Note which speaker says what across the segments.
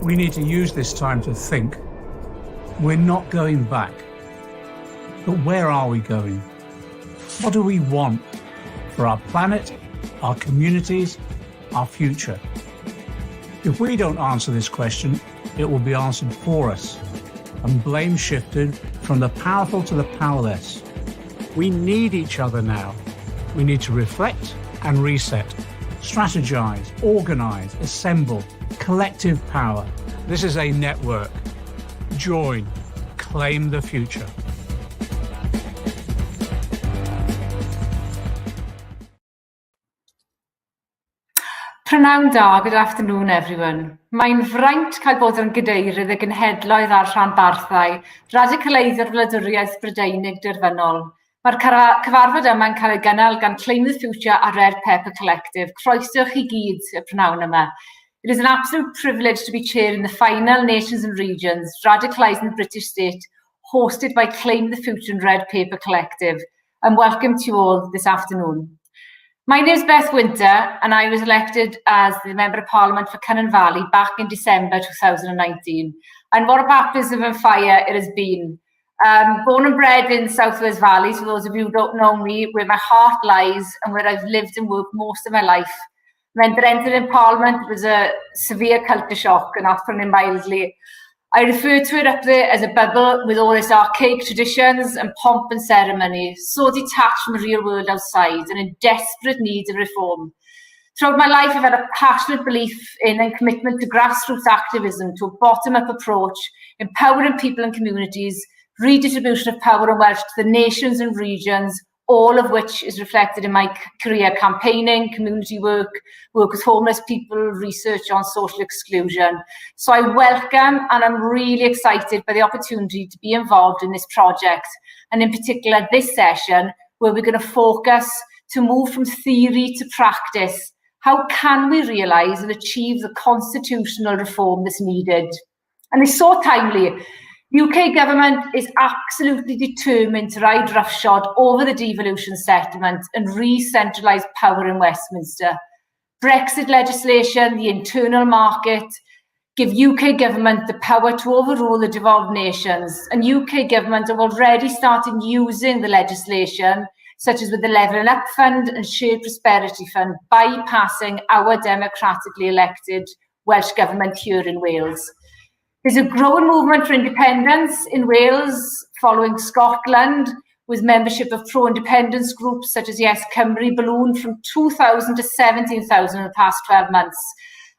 Speaker 1: We need to use this time to think. We're not going back. But where are we going? What do we want for our planet, our communities, our future? If we don't answer this question, it will be answered for us and blame shifted from the powerful to the powerless. We need each other now. We need to reflect and reset, strategize, organize, assemble, collective power. This is a network. Join, claim the future.
Speaker 2: Prynawn da, good afternoon everyone. Mae'n fraint cael bod yn gadeirydd y genhedloedd ar rhanbarthau, radicalising the wladwriaeth Brydeinig derfynol. Mae'r cyfarfod yma'n cael ei gynnal gan Claim the Future a Red Pepper Collective. Croeso chi gyd y prynawn yma. It is an absolute privilege to be chairing the final Nations and Regions, Radicalising the British State, hosted by Claim the Future and Red Paper Collective. And welcome to you all this afternoon. My name is Beth Winter, and I was elected as the Member of Parliament for Cynon Valley back in December 2019. And what a baptism of fire it has been. Born and bred in South Wales Valley, so those of you who don't know me, where my heart lies and where I've lived and worked most of my life. When I entered in Parliament, it was a severe culture shock, and not putting it mildly. I refer to it up there as a bubble with all its archaic traditions and pomp and ceremony, so detached from the real world outside and in desperate need of reform. Throughout my life, I've had a passionate belief in and commitment to grassroots activism, to a bottom-up approach, empowering people and communities, redistribution of power and wealth to the nations and regions, all of which is reflected in my career campaigning, community work with homeless people, research on social exclusion. So I welcome and I'm really excited by the opportunity to be involved in this project, and in particular this session where we're going to focus to move from theory to practice. How can we realise and achieve the constitutional reform that's needed? And it's so timely. UK government is absolutely determined to ride roughshod over the devolution settlement and re-centralise power in Westminster. Brexit legislation, the internal market, give UK government the power to overrule the devolved nations, and UK government have already started using the legislation, such as with the Levelling Up Fund and Shared Prosperity Fund, bypassing our democratically elected Welsh government here in Wales. There's a growing movement for independence in Wales, following Scotland, with membership of pro-independence groups such as Yes Cymru ballooned from 2,000 to 17,000 in the past 12 months.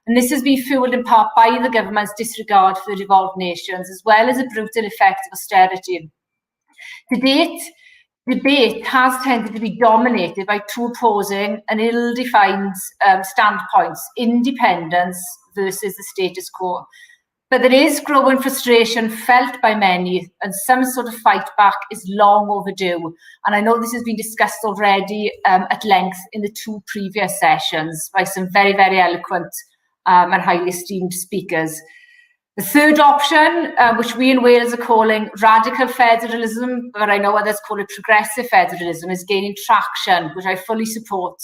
Speaker 2: And this has been fuelled in part by the government's disregard for the devolved nations, as well as the brutal effect of austerity. To date, debate has tended to be dominated by two opposing and ill-defined standpoints: independence versus the status quo. But there is growing frustration felt by many, and some sort of fight back is long overdue. And I know this has been discussed already at length in the two previous sessions by some very, very eloquent and highly esteemed speakers. The third option, which we in Wales are calling radical federalism, but I know others call it progressive federalism, is gaining traction, which I fully support.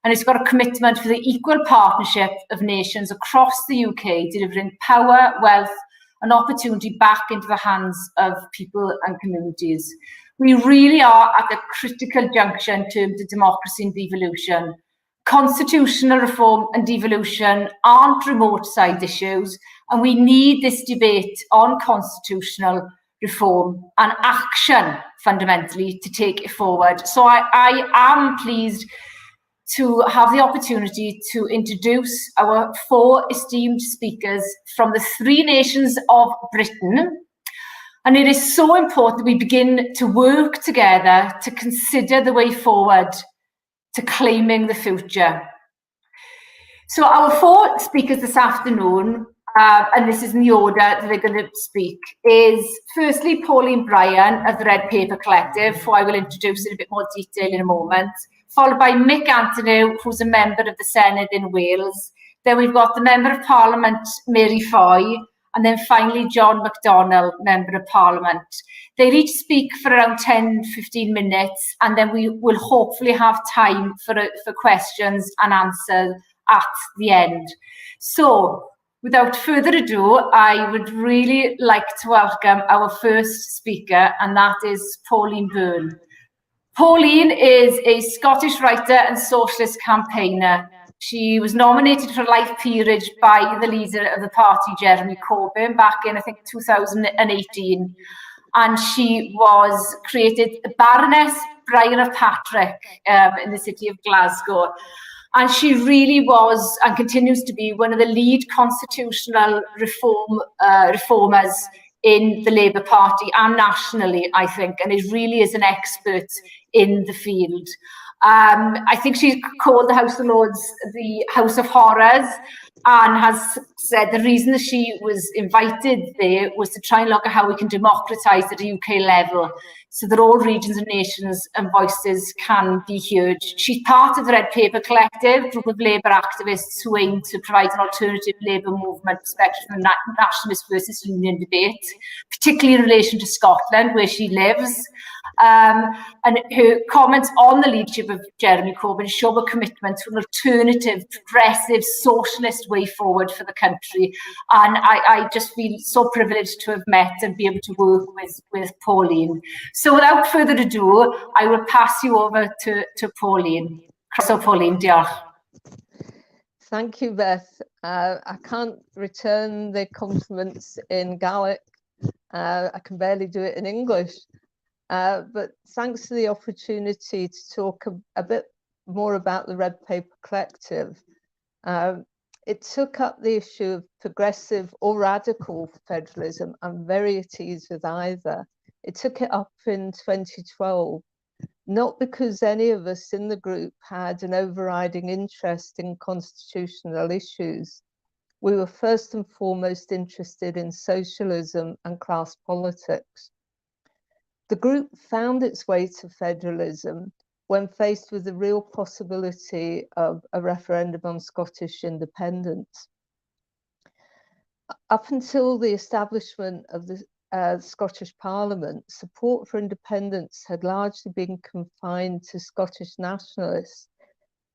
Speaker 2: And it's got a commitment for the equal partnership of nations across the UK, delivering power, wealth, and opportunity back into the hands of people and communities. We really are at a critical juncture in terms of democracy and devolution. Constitutional reform and devolution aren't remote side issues, and we need this debate on constitutional reform and action, fundamentally, to take it forward. So I am pleased to have the opportunity to introduce our four esteemed speakers from the three nations of Britain. And it is so important that we begin to work together to consider the way forward to claiming the future. So our four speakers this afternoon, and this is in the order that they're going to speak, is firstly Pauline Bryan of the Red Paper Collective, who I will introduce in a bit more detail in a moment, followed by Mick Anthony, who's a member of the Senedd in Wales. Then we've got the Member of Parliament, Mary Foy, and then finally John McDonnell, Member of Parliament. They each speak for around 10-15 minutes, and then we will hopefully have time for questions and answers at the end. So, Without further ado, I would really like to welcome our first speaker, and that is Pauline Byrne. Pauline is a Scottish writer and socialist campaigner. She was nominated for a life peerage by the leader of the party, Jeremy Corbyn, back in, I think, 2018. And she was created Baroness Brian of Patrick in the city of Glasgow. And she really was and continues to be one of the lead constitutional reformers in the Labour Party and nationally, I think, and it really is an expert in the field. I think she called the House of Lords the House of Horrors, and has said the reason that she was invited there was to try and look at how we can democratise at a UK level so that all regions and nations and voices can be heard. She's part of the Red Paper Collective, a group of Labour activists who aim to provide an alternative Labour movement perspective from the nationalist versus union debate, particularly in relation to Scotland, where she lives. And her comments on the leadership of Jeremy Corbyn show a commitment to an alternative, progressive, socialist way forward for the country. And I just feel so privileged to have met and be able to work with Pauline. So without further ado, I will pass you over to Pauline. So Pauline, diolch.
Speaker 3: Thank you, Beth. I can't return the compliments in Gaelic. I can barely do it in English. But thanks for the opportunity to talk a bit more about the Red Paper Collective. It took up the issue of progressive or radical federalism. I'm very at ease with either. It took it up in 2012, not because any of us in the group had an overriding interest in constitutional issues. We were first and foremost interested in socialism and class politics. The group found its way to federalism when faced with the real possibility of a referendum on Scottish independence. Up until the establishment of the Scottish Parliament, support for independence had largely been confined to Scottish nationalists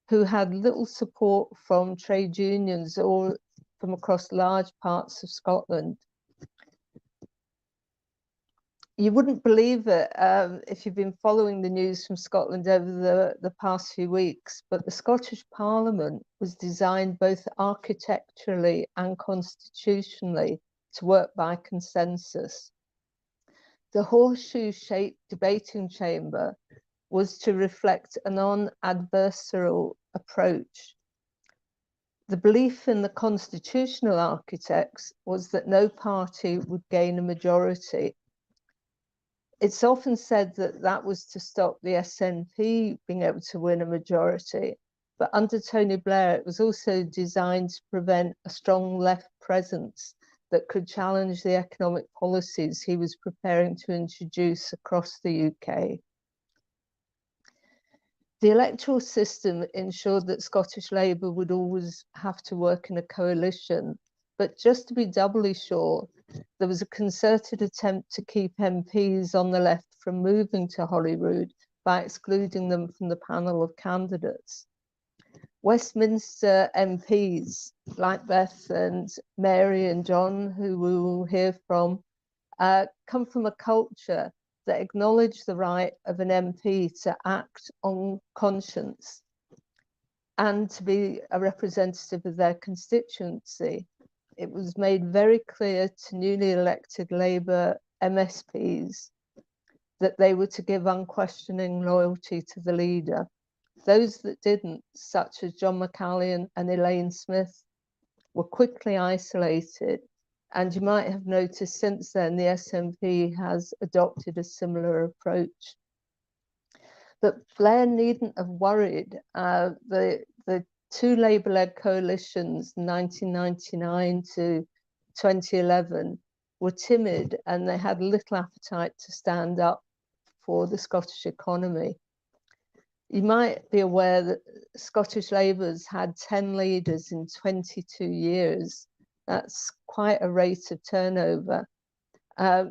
Speaker 3: who had little support from trade unions or from across large parts of Scotland. You wouldn't believe it if you've been following the news from Scotland over the past few weeks, but the Scottish Parliament was designed both architecturally and constitutionally to work by consensus. The horseshoe-shaped debating chamber was to reflect a non-adversarial approach. The belief in the constitutional architects was that no party would gain a majority. It's often said that that was to stop the SNP being able to win a majority, but under Tony Blair, it was also designed to prevent a strong left presence that could challenge the economic policies he was preparing to introduce across the UK. The electoral system ensured that Scottish Labour would always have to work in a coalition, but just to be doubly sure, there was a concerted attempt to keep MPs on the left from moving to Holyrood by excluding them from the panel of candidates. Westminster MPs, like Beth and Mary and John, who we will hear from, come from a culture that acknowledged the right of an MP to act on conscience and to be a representative of their constituency. It was made very clear to newly elected Labour MSPs that they were to give unquestioning loyalty to the leader. Those that didn't, such as John McCallion and Elaine Smith, were quickly isolated. And you might have noticed since then, the SNP has adopted a similar approach. But Blair needn't have worried. The two Labour-led coalitions, 1999 to 2011, were timid and they had little appetite to stand up for the Scottish economy. You might be aware that Scottish Labour's had 10 leaders in 22 years. That's quite a rate of turnover.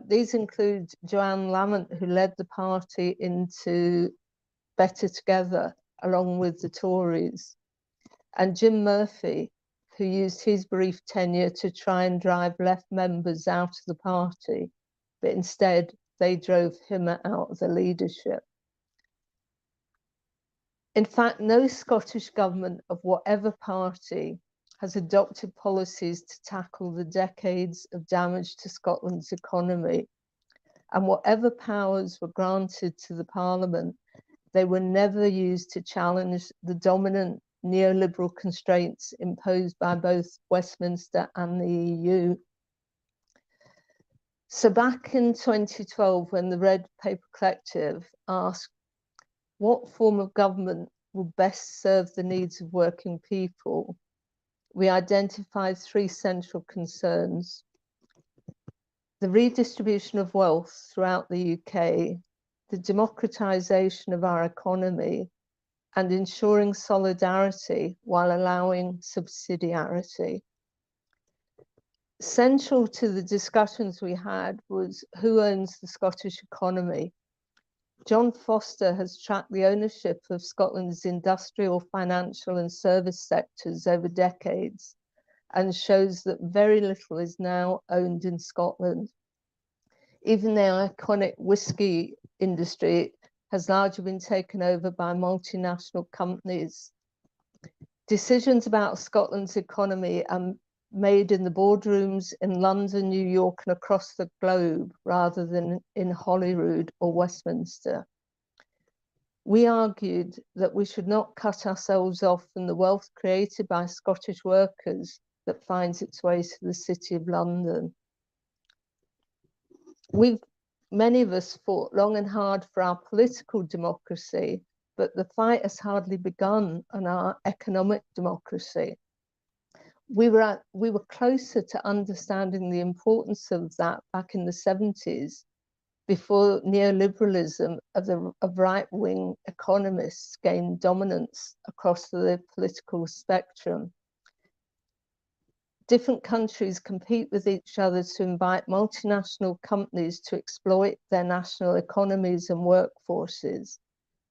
Speaker 3: These include Joanne Lamont, who led the party into Better Together, along with the Tories, and Jim Murphy, who used his brief tenure to try and drive left members out of the party, but instead they drove him out of the leadership. In fact, no Scottish government of whatever party has adopted policies to tackle the decades of damage to Scotland's economy. And whatever powers were granted to the Parliament, they were never used to challenge the dominant neoliberal constraints imposed by both Westminster and the EU. So back in 2012, when the Red Paper Collective asked what form of government will best serve the needs of working people, we identified three central concerns: the redistribution of wealth throughout the UK, the democratisation of our economy, and ensuring solidarity while allowing subsidiarity. Central to the discussions we had was who owns the Scottish economy. John Foster has tracked the ownership of Scotland's industrial, financial and service sectors over decades and shows that very little is now owned in Scotland. Even the iconic whisky industry has largely been taken over by multinational companies. Decisions about Scotland's economy are made in the boardrooms in London, New York, and across the globe, rather than in Holyrood or Westminster. We argued that we should not cut ourselves off from the wealth created by Scottish workers that finds its way to the City of London. Many of us fought long and hard for our political democracy, but the fight has hardly begun on our economic democracy. We were closer to understanding the importance of that back in the 70s, before neoliberalism of right-wing economists gained dominance across the political spectrum. Different countries compete with each other to invite multinational companies to exploit their national economies and workforces.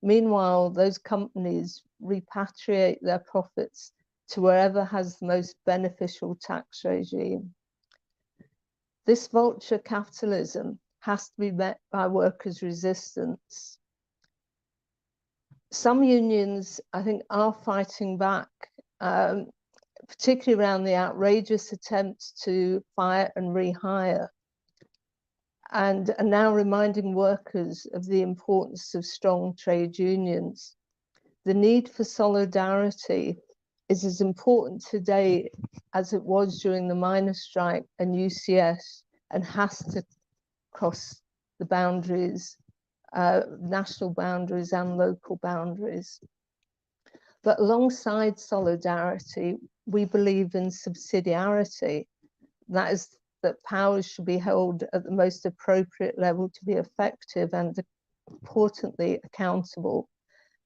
Speaker 3: Meanwhile, those companies repatriate their profits to wherever has the most beneficial tax regime. This vulture capitalism has to be met by workers' resistance. Some unions, I think, are fighting back, particularly around the outrageous attempts to fire and rehire, and are now reminding workers of the importance of strong trade unions. The need for solidarity is as important today as it was during the miners' strike and UCS, and has to cross the boundaries, national boundaries and local boundaries. But alongside solidarity, we believe in subsidiarity. That is, that powers should be held at the most appropriate level to be effective and, importantly, accountable.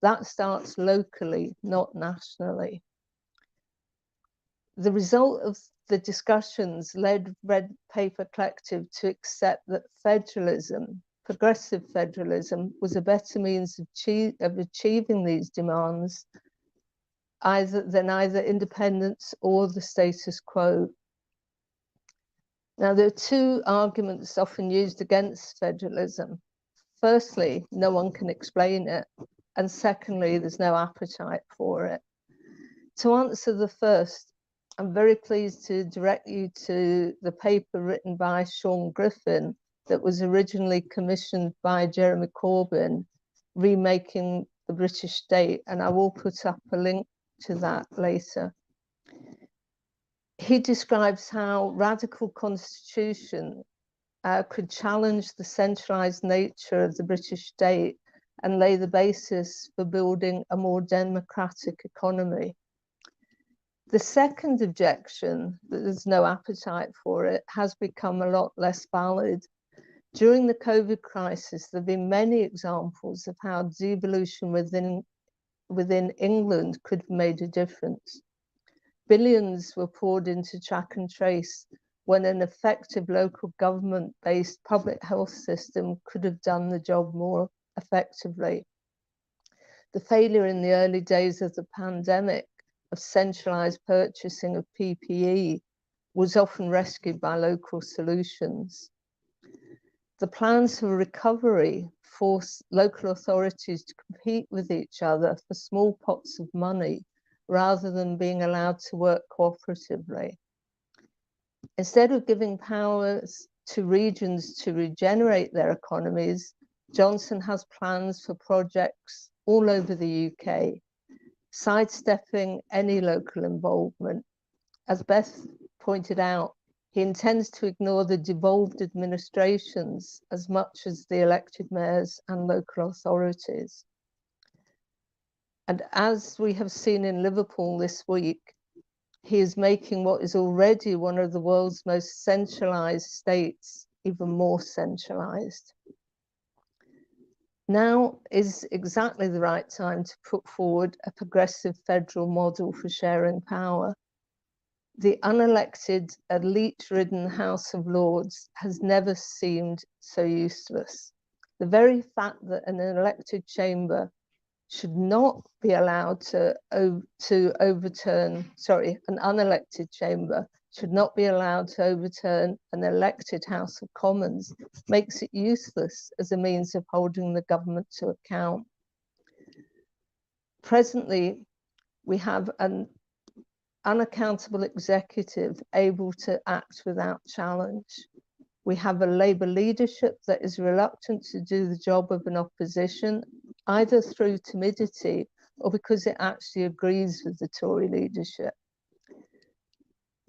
Speaker 3: That starts locally, not nationally. The result of the discussions led Red Paper Collective to accept that federalism, progressive federalism, was a better means of achieving these demands than either independence or the status quo. Now, there are two arguments often used against federalism. Firstly, no one can explain it. And secondly, there's no appetite for it. To answer the first, I'm very pleased to direct you to the paper written by Sean Griffin that was originally commissioned by Jeremy Corbyn, Remaking the British State, and I will put up a link to that later. He describes how radical constitution could challenge the centralised nature of the British state and lay the basis for building a more democratic economy. The second objection, that there's no appetite for it, has become a lot less valid. During the COVID crisis, there have been many examples of how devolution within England could have made a difference. Billions were poured into track and trace when an effective local government-based public health system could have done the job more effectively. The failure in the early days of the pandemic of centralised purchasing of PPE was often rescued by local solutions. The plans for recovery force local authorities to compete with each other for small pots of money rather than being allowed to work cooperatively. Instead of giving powers to regions to regenerate their economies, Johnson has plans for projects all over the UK, sidestepping any local involvement. As Beth pointed out, he intends to ignore the devolved administrations as much as the elected mayors and local authorities. And as we have seen in Liverpool this week, he is making what is already one of the world's most centralised states even more centralised. Now is exactly the right time to put forward a progressive federal model for sharing power. The unelected, elite-ridden House of Lords has never seemed so useless. The very fact that an elected chamber should not be allowed to overturn, an unelected chamber should not be allowed to overturn an elected House of Commons makes it useless as a means of holding the government to account. Presently, we have an unaccountable executive able to act without challenge. We have a Labour leadership that is reluctant to do the job of an opposition, either through timidity or because it actually agrees with the Tory leadership.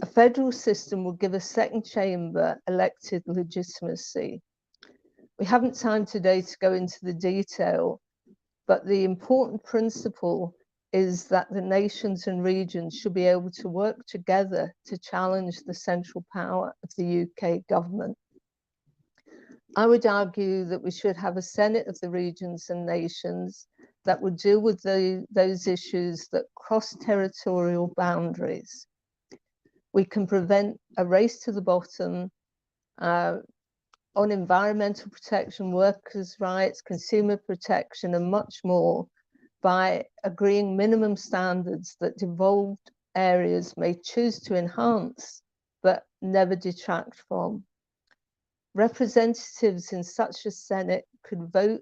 Speaker 3: A federal system will give a second chamber elected legitimacy. We haven't time today to go into the detail, but the important principle is that the nations and regions should be able to work together to challenge the central power of the UK government. I would argue that we should have a Senate of the regions and nations that would deal with those issues that cross territorial boundaries. We can prevent a race to the bottom on environmental protection, workers' rights, consumer protection, and much more by agreeing minimum standards that devolved areas may choose to enhance, but never detract from. Representatives in such a Senate could vote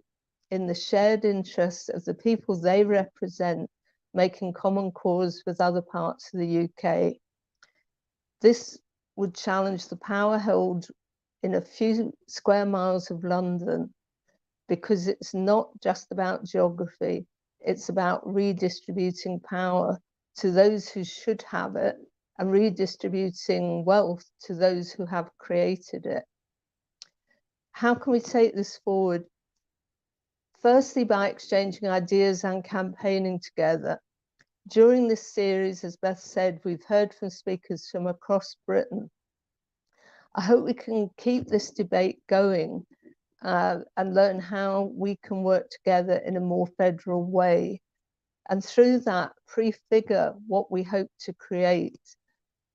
Speaker 3: in the shared interests of the people they represent, making common cause with other parts of the UK. This would challenge the power held in a few square miles of London, because it's not just about geography, it's about redistributing power to those who should have it and redistributing wealth to those who have created it. How can we take this forward? Firstly, by exchanging ideas and campaigning together. During this series, as Beth said, we've heard from speakers from across Britain. I hope we can keep this debate going and learn how we can work together in a more federal way. And through that, prefigure what we hope to create,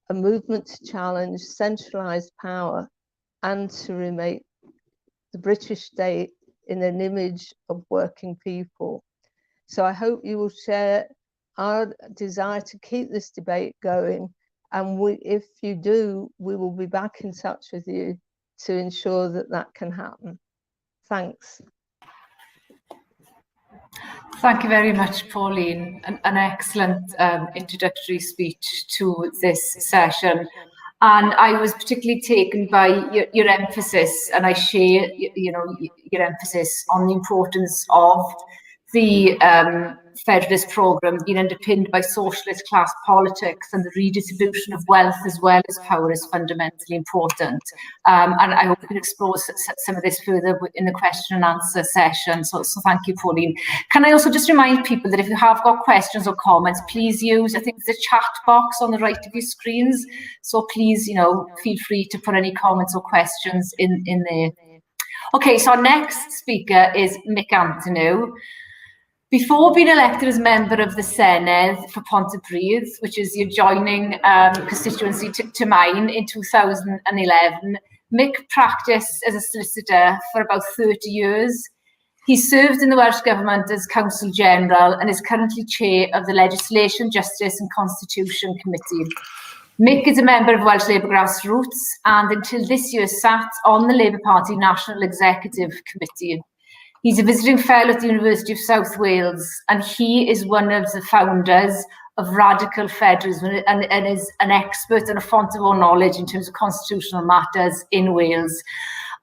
Speaker 3: a movement to challenge centralised power and to remake the British state in an image of working people. So I hope you will share our desire to keep this debate going. And if you do, we will be back in touch with you to ensure that that can happen. Thanks.
Speaker 2: Thank you very much, Pauline. An excellent introductory speech to this session. And I was particularly taken by your emphasis, and I share, your emphasis on the importance of the Federalist programme being underpinned by socialist class politics, and the redistribution of wealth as well as power is fundamentally important. And I hope we can explore some of this further in the question and answer session. So thank you, Pauline. Can I also just remind people that if you have got questions or comments, please use, I think there's a chat box on the right of your screens. So please, feel free to put any comments or questions in there. Okay, so our next speaker is Mick Antonou. Before being elected as member of the Senedd for Pontypridd, which is the adjoining constituency to mine, in 2011, Mick practiced as a solicitor for about 30 years. He served in the Welsh Government as Counsel General and is currently chair of the Legislation, Justice and Constitution Committee. Mick is a member of Welsh Labour Grassroots and until this year sat on the Labour Party National Executive Committee. He's a visiting fellow at the University of South Wales and he is one of the founders of Radical Federalism and is an expert and a font of all knowledge in terms of constitutional matters in Wales.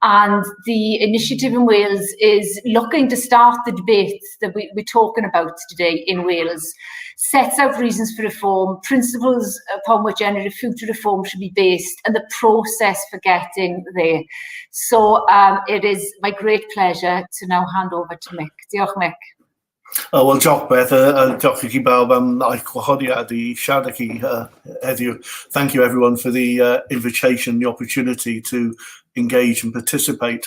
Speaker 2: And the initiative in Wales is looking to start the debate that we're talking about today in Wales, sets out reasons for reform, principles upon which any future reform should be based, and the process for getting there. So it is my great pleasure to now hand over to Mick. Diolch, Mick.
Speaker 4: Wel, diolch Beth, diolch i chi bawb am eich gwahoddiad I siarad â chi heddiw. Thank you everyone for the invitation, the opportunity to engage and participate.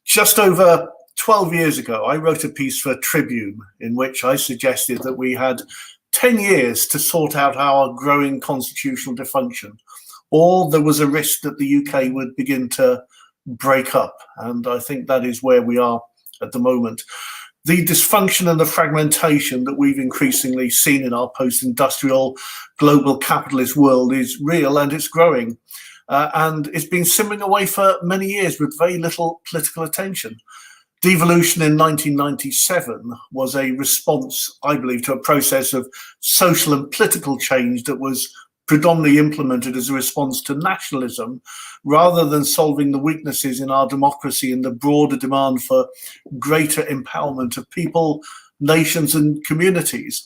Speaker 4: Just over 12 years ago, I wrote a piece for Tribune in which I suggested that we had 10 years to sort out our growing constitutional dysfunction, or there was a risk that the UK would begin to break up. And I think that is where we are at the moment. The dysfunction and the fragmentation that we've increasingly seen in our post-industrial global capitalist world is real and it's growing. And it's been simmering away for many years with very little political attention. Devolution in 1997 was a response, I believe, to a process of social and political change that was predominantly implemented as a response to nationalism, rather than solving the weaknesses in our democracy and the broader demand for greater empowerment of people, nations and communities.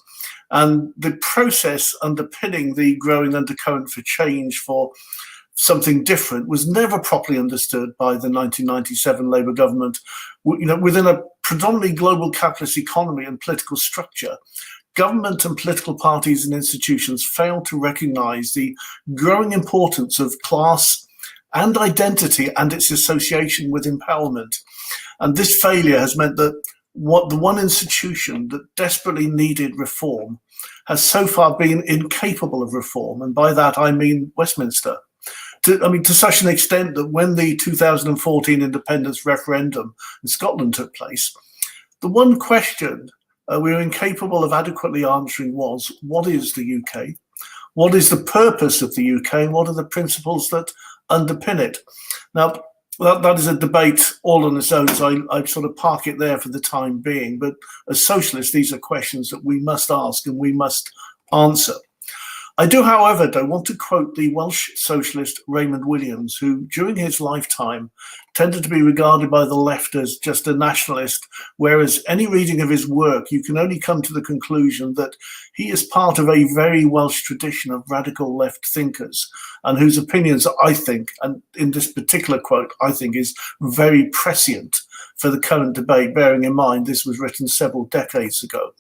Speaker 4: And the process underpinning the growing undercurrent for change for something different was never properly understood by the 1997 Labour government. Within a predominantly global capitalist economy and political structure, government and political parties and institutions failed to recognise the growing importance of class and identity and its association with empowerment. And this failure has meant that the one institution that desperately needed reform has so far been incapable of reform, and by that I mean Westminster. To such an extent that when the 2014 independence referendum in Scotland took place, the one question we were incapable of adequately answering was, what is the UK? What is the purpose of the UK? And what are the principles that underpin it? Now, that is a debate all on its own, so I sort of park it there for the time being. But as socialists, these are questions that we must ask and we must answer. I do, however, though, want to quote the Welsh socialist Raymond Williams, who during his lifetime tended to be regarded by the left as just a nationalist, whereas any reading of his work, you can only come to the conclusion that he is part of a very Welsh tradition of radical left thinkers, and whose opinions, I think, and in this particular quote, I think is very prescient for the current debate, bearing in mind this was written several decades ago.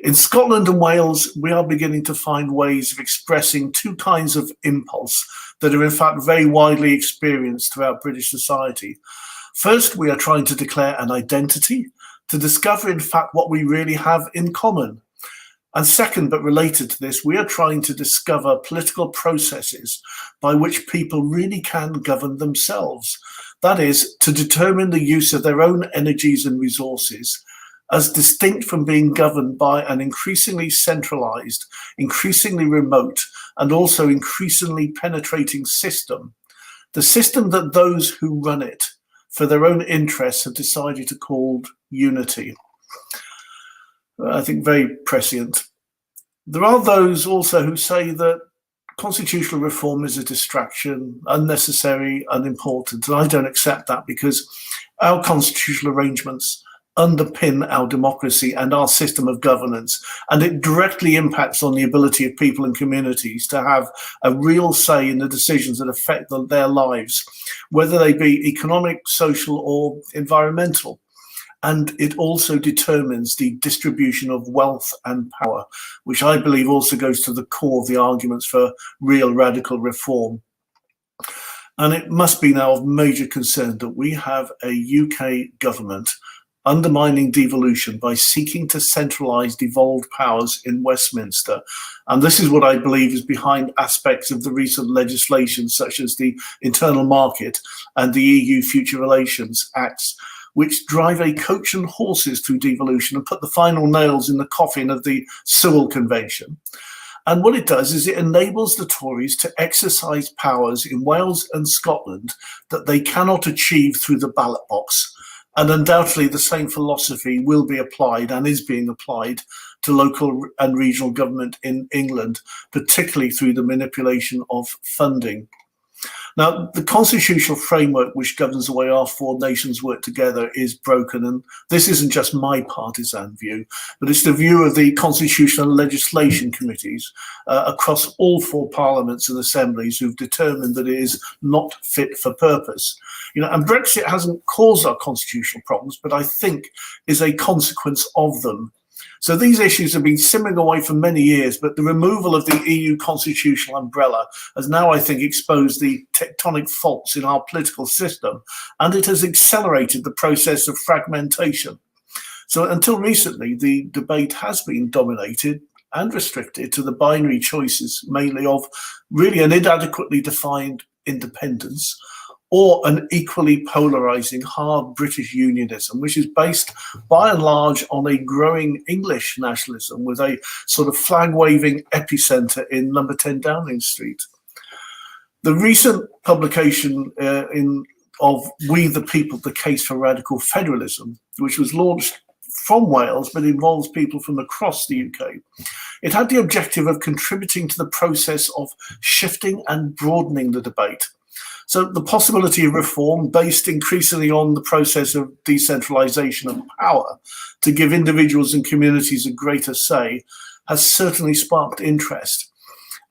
Speaker 4: In Scotland and Wales, we are beginning to find ways of expressing two kinds of impulse that are in fact very widely experienced throughout British society. First, we are trying to declare an identity, to discover in fact what we really have in common. And second, but related to this, we are trying to discover political processes by which people really can govern themselves. That is, to determine the use of their own energies and resources, as distinct from being governed by an increasingly centralised, increasingly remote, and also increasingly penetrating system. The system that those who run it for their own interests have decided to call unity. I think very prescient. There are those also who say that constitutional reform is a distraction, unnecessary, unimportant, and I don't accept that, because our constitutional arrangements underpin our democracy and our system of governance, and it directly impacts on the ability of people and communities to have a real say in the decisions that affect their lives, whether they be economic, social or environmental. And it also determines the distribution of wealth and power, which I believe also goes to the core of the arguments for real radical reform. And it must be now of major concern that we have a UK government undermining devolution by seeking to centralise devolved powers in Westminster. And this is what I believe is behind aspects of the recent legislation, such as the Internal Market and the EU Future Relations Acts, which drive a coach and horses through devolution and put the final nails in the coffin of the Sewell Convention. And what it does is it enables the Tories to exercise powers in Wales and Scotland that they cannot achieve through the ballot box. And undoubtedly the same philosophy will be applied and is being applied to local and regional government in England, particularly through the manipulation of funding. Now, the constitutional framework which governs the way our four nations work together is broken, and this isn't just my partisan view, but it's the view of the constitutional and legislation committees across all four parliaments and assemblies who've determined that it is not fit for purpose. And Brexit hasn't caused our constitutional problems, but I think is a consequence of them. So these issues have been simmering away for many years, but the removal of the EU constitutional umbrella has now, I think, exposed the tectonic faults in our political system, and it has accelerated the process of fragmentation. So until recently, the debate has been dominated and restricted to the binary choices, mainly of really an inadequately defined independence, or an equally polarising hard British unionism, which is based by and large on a growing English nationalism with a sort of flag-waving epicentre in number 10 Downing Street. The recent publication of We the People, The Case for Radical Federalism, which was launched from Wales but involves people from across the UK, it had the objective of contributing to the process of shifting and broadening the debate. So the possibility of reform based increasingly on the process of decentralisation of power to give individuals and communities a greater say has certainly sparked interest.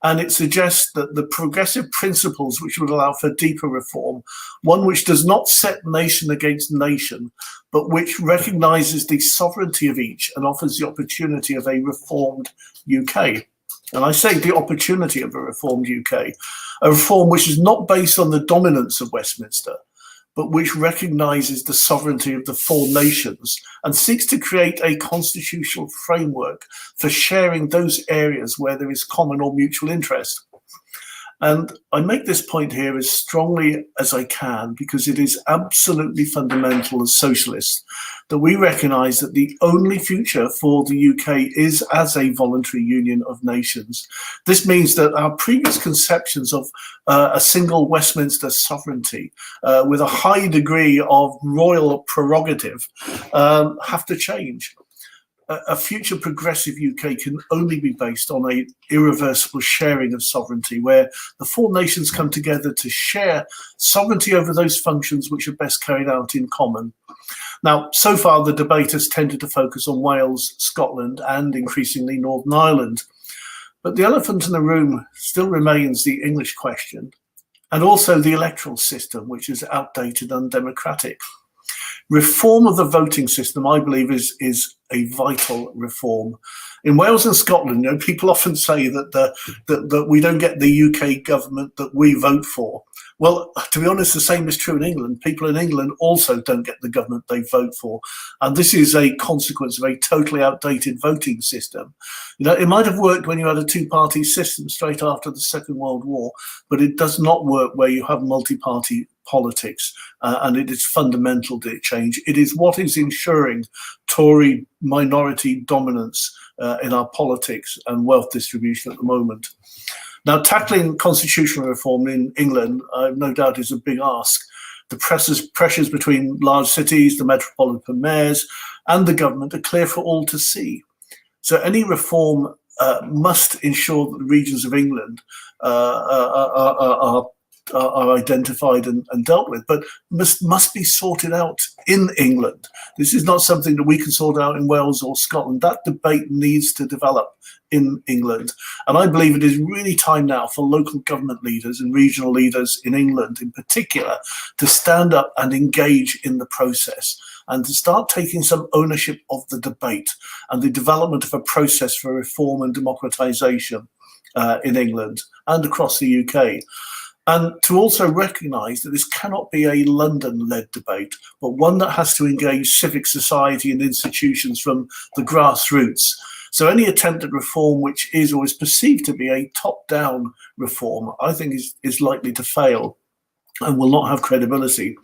Speaker 4: And it suggests that the progressive principles which would allow for deeper reform, one which does not set nation against nation, but which recognises the sovereignty of each and offers the opportunity of a reformed UK. And I say the opportunity of a reformed UK, a reform which is not based on the dominance of Westminster, but which recognises the sovereignty of the four nations and seeks to create a constitutional framework for sharing those areas where there is common or mutual interest. And I make this point here as strongly as I can because it is absolutely fundamental as socialists that we recognise that the only future for the UK is as a voluntary union of nations. This means that our previous conceptions of a single Westminster sovereignty with a high degree of royal prerogative have to change. A future progressive UK can only be based on an irreversible sharing of sovereignty where the four nations come together to share sovereignty over those functions which are best carried out in common. Now, so far the debate has tended to focus on Wales, Scotland and increasingly Northern Ireland. But the elephant in the room still remains the English question and also the electoral system, which is outdated and undemocratic. Reform of the voting system, I believe, is a vital reform. In Wales and Scotland, people often say that we don't get the UK government that we vote for. Well, to be honest, the same is true in England. People in England also don't get the government they vote for. And this is a consequence of a totally outdated voting system. It might have worked when you had a two-party system straight after the Second World War, but it does not work where you have multi-party politics, and it is fundamental to change. It is what is ensuring Tory minority dominance in our politics and wealth distribution at the moment. Now, tackling constitutional reform in England, no doubt, is a big ask. The pressures between large cities, the metropolitan mayors, and the government are clear for all to see. So any reform must ensure that the regions of England are identified and dealt with, but must be sorted out in England. This is not something that we can sort out in Wales or Scotland. That debate needs to develop in England. And I believe it is really time now for local government leaders and regional leaders in England in particular to stand up and engage in the process and to start taking some ownership of the debate and the development of a process for reform and democratisation in England and across the UK. And to also recognise that this cannot be a London-led debate, but one that has to engage civic society and institutions from the grassroots. So any attempt at reform which is or is perceived to be a top-down reform, I think is likely to fail and will not have credibility.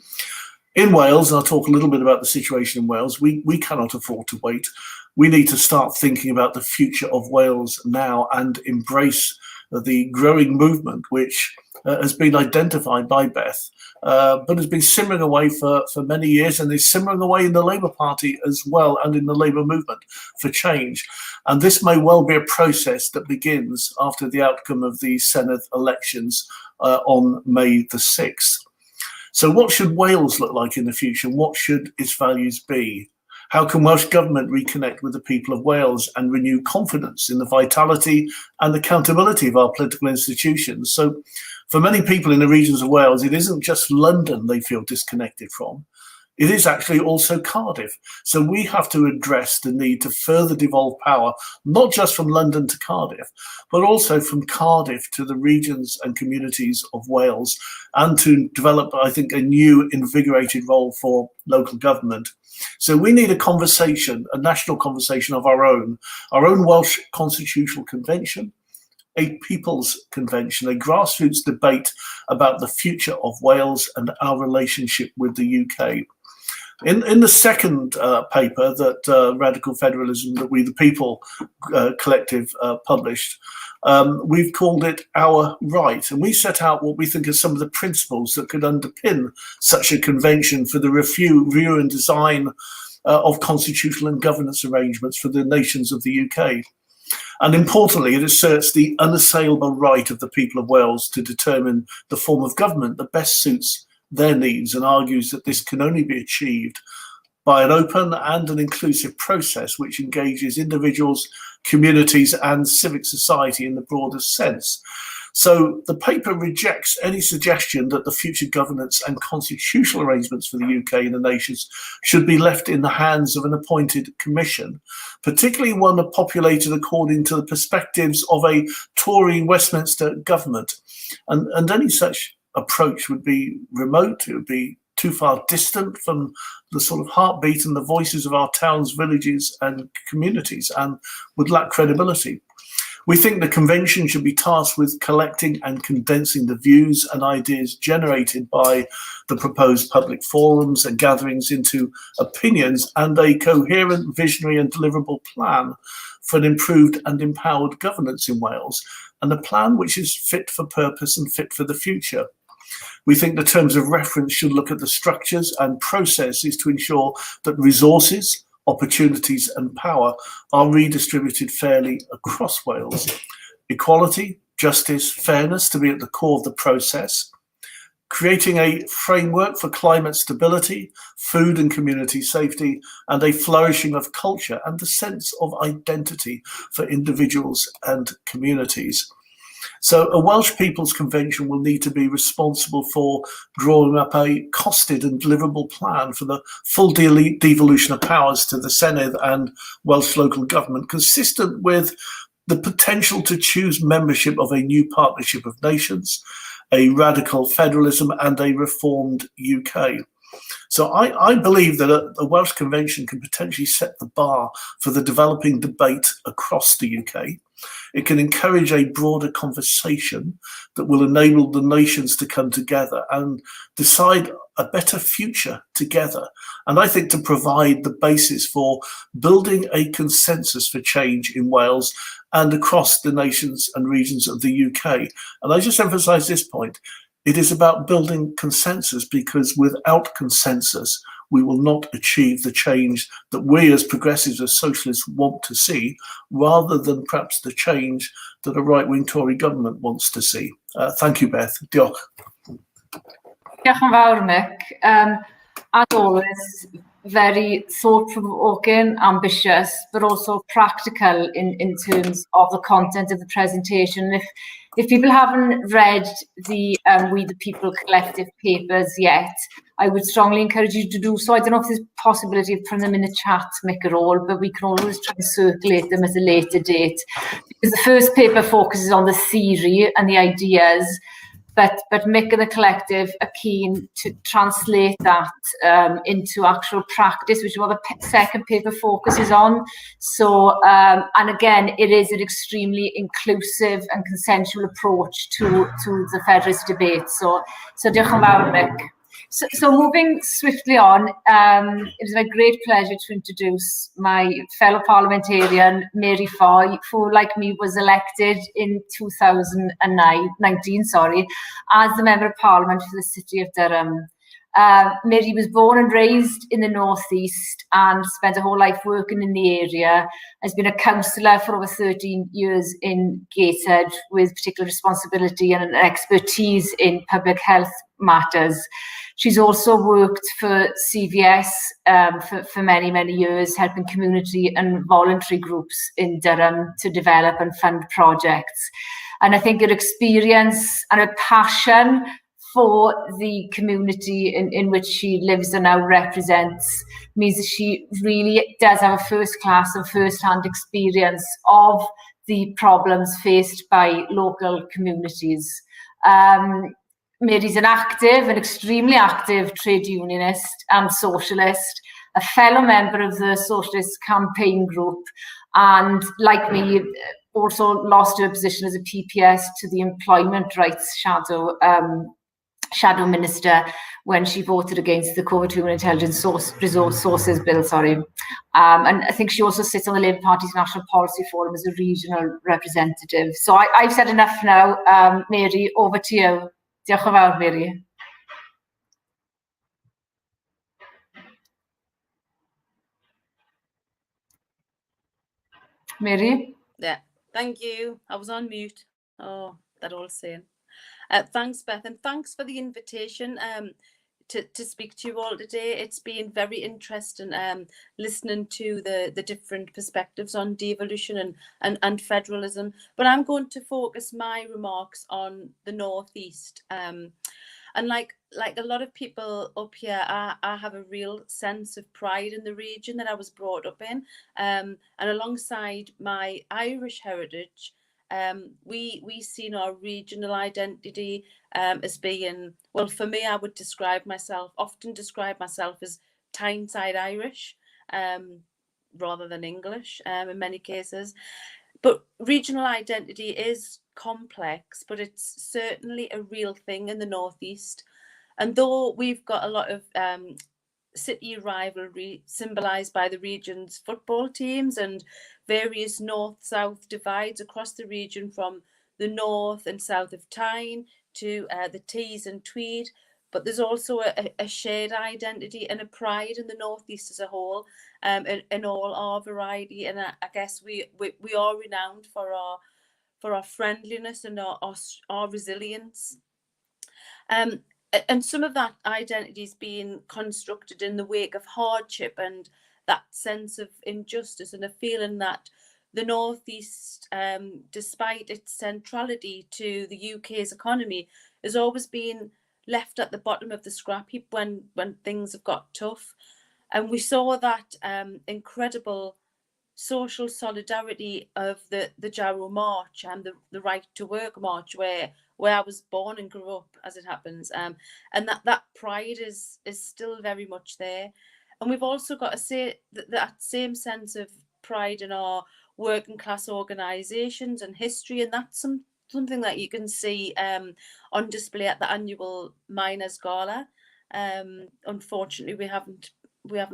Speaker 4: In Wales, and I'll talk a little bit about the situation in Wales, we cannot afford to wait. We need to start thinking about the future of Wales now and embrace the growing movement which has been identified by Beth, but has been simmering away for many years, and is simmering away in the Labour Party as well, and in the Labour movement for change. And this may well be a process that begins after the outcome of the Senedd elections on May the 6th. So what should Wales look like in the future? What should its values be? How can Welsh Government reconnect with the people of Wales and renew confidence in the vitality and accountability of our political institutions? So for many people in the regions of Wales, it isn't just London they feel disconnected from. It is actually also Cardiff. So we have to address the need to further devolve power, not just from London to Cardiff, but also from Cardiff to the regions and communities of Wales, and to develop, I think, a new invigorated role for local government. So we need a conversation, a national conversation of our own Welsh Constitutional Convention, a People's Convention, a grassroots debate about the future of Wales and our relationship with the UK. In the second paper that Radical Federalism, that We the People collective published, we've called it Our Right, and we set out what we think are some of the principles that could underpin such a convention for the review and design of constitutional and governance arrangements for the nations of the UK. And importantly, it asserts the unassailable right of the people of Wales to determine the form of government that best suits their needs, and argues that this can only be achieved by an open and an inclusive process which engages individuals, communities and civic society in the broadest sense. So the paper rejects any suggestion that the future governance and constitutional arrangements for the UK and the nations should be left in the hands of an appointed commission, particularly one populated according to the perspectives of a Tory Westminster government. And any such approach would be remote, it would be too far distant from the sort of heartbeat and the voices of our towns, villages and communities, and would lack credibility. We think the convention should be tasked with collecting and condensing the views and ideas generated by the proposed public forums and gatherings into opinions and a coherent, visionary and deliverable plan for an improved and empowered governance in Wales, and a plan which is fit for purpose and fit for the future. We think the terms of reference should look at the structures and processes to ensure that resources, opportunities and power are redistributed fairly across Wales. Equality, justice, fairness to be at the core of the process. Creating a framework for climate stability, food and community safety, and a flourishing of culture and the sense of identity for individuals and communities. So a Welsh People's Convention will need to be responsible for drawing up a costed and deliverable plan for the full devolution of powers to the Senedd and Welsh local government, consistent with the potential to choose membership of a new partnership of nations, a radical federalism and a reformed UK. So I believe that a Welsh Convention can potentially set the bar for the developing debate across the UK. It can encourage a broader conversation that will enable the nations to come together and decide a better future together. And I think to provide the basis for building a consensus for change in Wales and across the nations and regions of the UK. And I just emphasize this point. It is about building consensus, because without consensus, we will not achieve the change that we as progressives, as socialists, want to see, rather than perhaps the change that a right-wing Tory government wants to see. Thank you, Beth. Diolch.
Speaker 2: Diolch yn fawr, Mick. As always, very thought-provoking, ambitious, but also practical in terms of the content of the presentation. If people haven't read the We the People collective papers yet, I would strongly encourage you to do so. I don't know if there's a possibility of putting them in the chat, Mick, at all, but we can always try and circulate them at a later date. Because the first paper focuses on the theory and the ideas, but Mick and the collective are keen to translate that into actual practice, which is what the second paper focuses on. So, and again, it is an extremely inclusive and consensual approach to the Federalist debate. So diolch yn fawr, Mick. So moving swiftly on, it is my great pleasure to introduce my fellow parliamentarian, Mary Foy, who, like me, was elected in 2019, as the Member of Parliament for the City of Durham. Mary was born and raised in the North-East and spent her whole life working in the area. Has been a councillor for over 13 years in Gateshead, with particular responsibility and expertise in public health matters. She's also worked for CVS for many, many years, helping community and voluntary groups in Durham to develop and fund projects. And I think her experience and her passion for the community in which she lives and now represents means that she really does have a first-class and first-hand experience of the problems faced by local communities. Mary's an extremely active trade unionist and socialist, a fellow member of the Socialist Campaign Group, and, like me, also lost her position as a PPS to the Employment Rights Shadow Minister when she voted against the COVID Human Intelligence Sources Bill, And I think she also sits on the Labour Party's National Policy Forum as a regional representative. So I've said enough now. Mary, over to you. Diolch yn fawr, Mary. Mary?
Speaker 5: Yeah, thank you. I was on mute. Oh, that old saying. Thanks, Beth, and thanks for the invitation to speak to you all today. It's been very interesting listening to the different perspectives on devolution and federalism. But I'm going to focus my remarks on the North-East. And like a lot of people up here, I have a real sense of pride in the region that I was brought up in. And alongside my Irish heritage, we seen our regional identity as being, well, for me, I would often describe myself as Tyneside Irish rather than English in many cases. But regional identity is complex, but it's certainly a real thing in the North-East. And though we've got a lot of city rivalry symbolised by the region's football teams and various north-south divides across the region, from the north and south of Tyne to the Tees and Tweed, but there's also a shared identity and a pride in the North-East as a whole, in all our variety. And I guess we are renowned for our friendliness and our resilience. And some of that identity is being constructed in the wake of hardship and that sense of injustice, and a feeling that the North-East, despite its centrality to the UK's economy, has always been left at the bottom of the scrap heap when things have got tough. And we saw that incredible social solidarity of the Jarrow March and the Right to Work March, where I was born and grew up, as it happens, and that pride is still very much there. And we've also got to say that same sense of pride in our working class organisations and history, and that's something that you can see on display at the annual Miners' Gala. Unfortunately, we haven't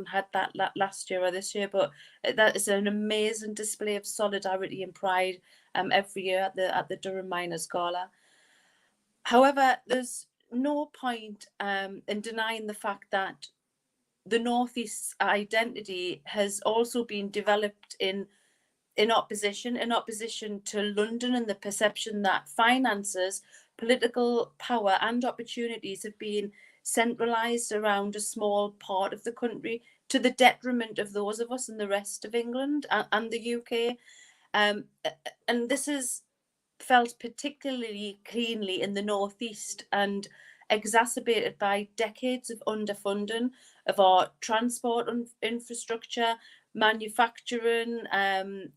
Speaker 5: had that last year or this year, but that is an amazing display of solidarity and pride every year at the Durham Miners' Gala. However, there's no point in denying the fact that the North-East's identity has also been developed in opposition to London, and the perception that finances, political power and opportunities have been centralised around a small part of the country, to the detriment of those of us in the rest of England and the UK. And this is felt particularly keenly in the North-East, and exacerbated by decades of underfunding of our transport infrastructure, manufacturing, and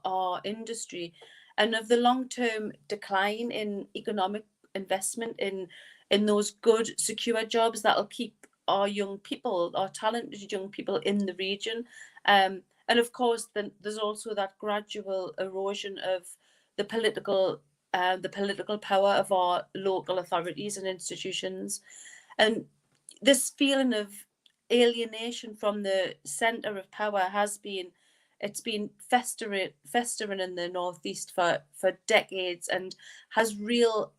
Speaker 5: our industry, and of the long-term decline in economic investment in those good, secure jobs that'll keep our young people, our talented young people, in the region. And of course, then there's also that gradual erosion of the political the political power of our local authorities and institutions. And this feeling of alienation from the centre of power it's been festering in the Northeast for decades, and has real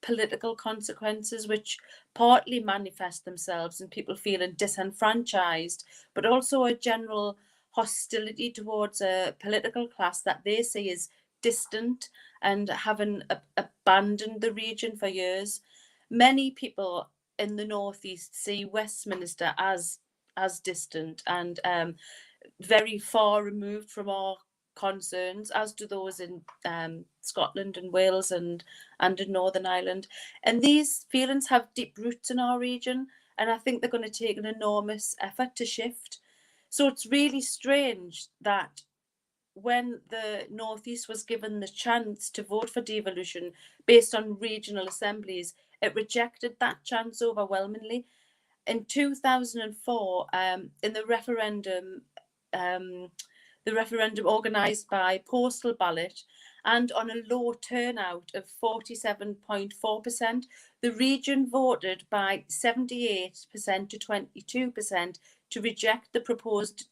Speaker 5: political consequences, which partly manifest themselves in people feeling disenfranchised, but also a general hostility towards a political class that they see as distant and having abandoned the region for years. Many people in the Northeast see Westminster as distant and very far removed from our concerns, as do those in Scotland and Wales and in Northern Ireland. And these feelings have deep roots in our region, and I think they're going to take an enormous effort to shift. So it's really strange that when the Northeast was given the chance to vote for devolution based on regional assemblies, it rejected that chance overwhelmingly. In 2004, in the referendum organised by postal ballot, and on a low turnout of 47.4%, the region voted by 78% to 22% to reject the proposed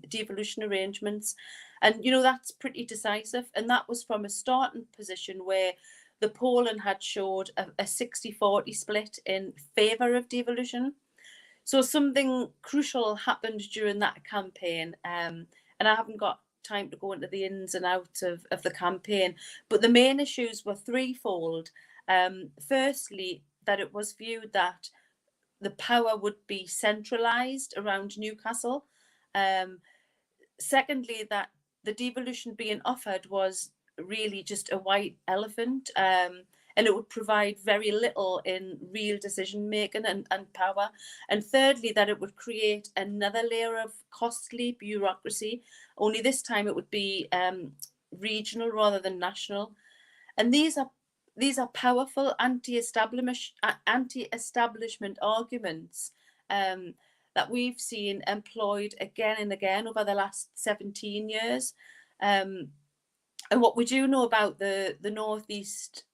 Speaker 5: devolution arrangements. And, you know, that's pretty decisive. And that was from a starting position where the polling had showed a 60-40 split in favour of devolution. So something crucial happened during that campaign. And I haven't got time to go into the ins and outs of the campaign, but the main issues were threefold. Firstly, that it was viewed that the power would be centralised around Newcastle. Secondly, that the devolution being offered was really just a white elephant, and it would provide very little in real decision making and power. And thirdly, that it would create another layer of costly bureaucracy, only this time it would be regional rather than national. And these are powerful anti-establishment arguments that we've seen employed again and again over the last 17 years. And what we do know about the Northeast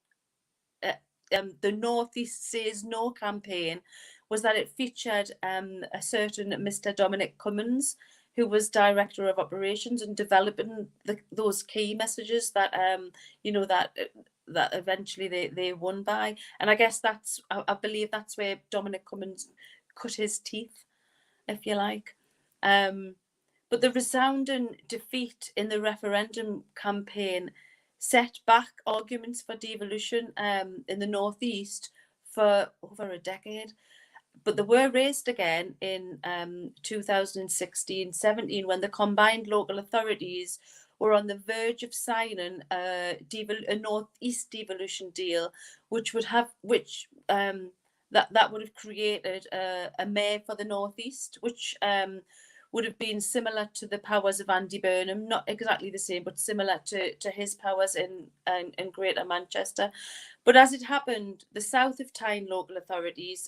Speaker 5: Says No campaign was that it featured a certain Mr. Dominic Cummins, who was Director of Operations and developing those key messages that that eventually they won by. And I guess I believe that's where Dominic Cummins cut his teeth, if you like. But the resounding defeat in the referendum campaign set back arguments for devolution in the Northeast for over a decade. But they were raised again in 2016-17 when the combined local authorities were on the verge of signing a Northeast devolution deal, which would have that would have created a mayor for the Northeast, which would have been similar to the powers of Andy Burnham, not exactly the same, but similar to his powers in Greater Manchester. But as it happened, the South of Tyne local authorities,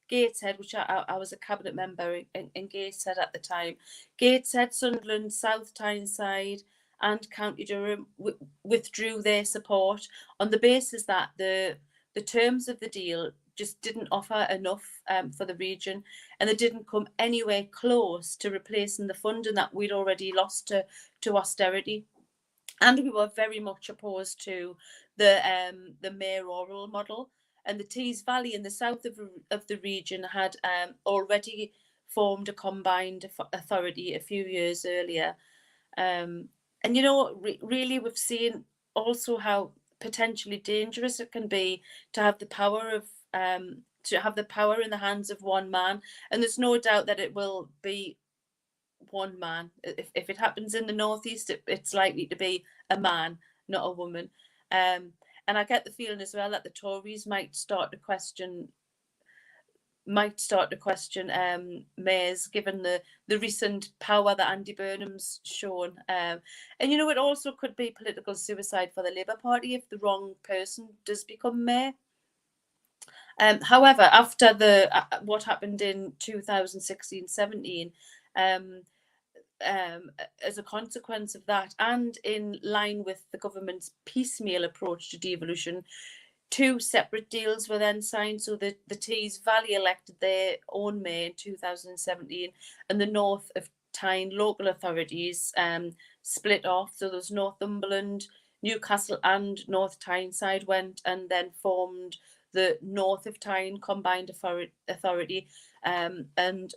Speaker 5: Gateshead, which I was a cabinet member in Gateshead at the time, Gateshead, Sunderland, South Tyneside and County Durham withdrew their support on the basis that the terms of the deal just didn't offer enough for the region, and they didn't come anywhere close to replacing the funding that we'd already lost to austerity. And we were very much opposed to the mayoral model. And the Tees Valley in the south of the region had already formed a combined authority a few years earlier. And, you know, really we've seen also how potentially dangerous it can be to have the power of in the hands of one man. And there's no doubt that it will be one man. If it happens in the Northeast, it's likely to be a man, not a woman. And I get the feeling as well that the Tories might start to question mayors, given the recent power that Andy Burnham's shown. And, you know, it also could be political suicide for the Labour Party if the wrong person does become mayor. However, after what happened in 2016-17, as a consequence of that, and in line with the government's piecemeal approach to devolution, 2 separate deals were then signed. So the Tees Valley elected their own mayor in 2017, and the North of Tyne local authorities split off. So there's Northumberland, Newcastle and North Tyneside went and then formed the North of Tyne Combined Authority, and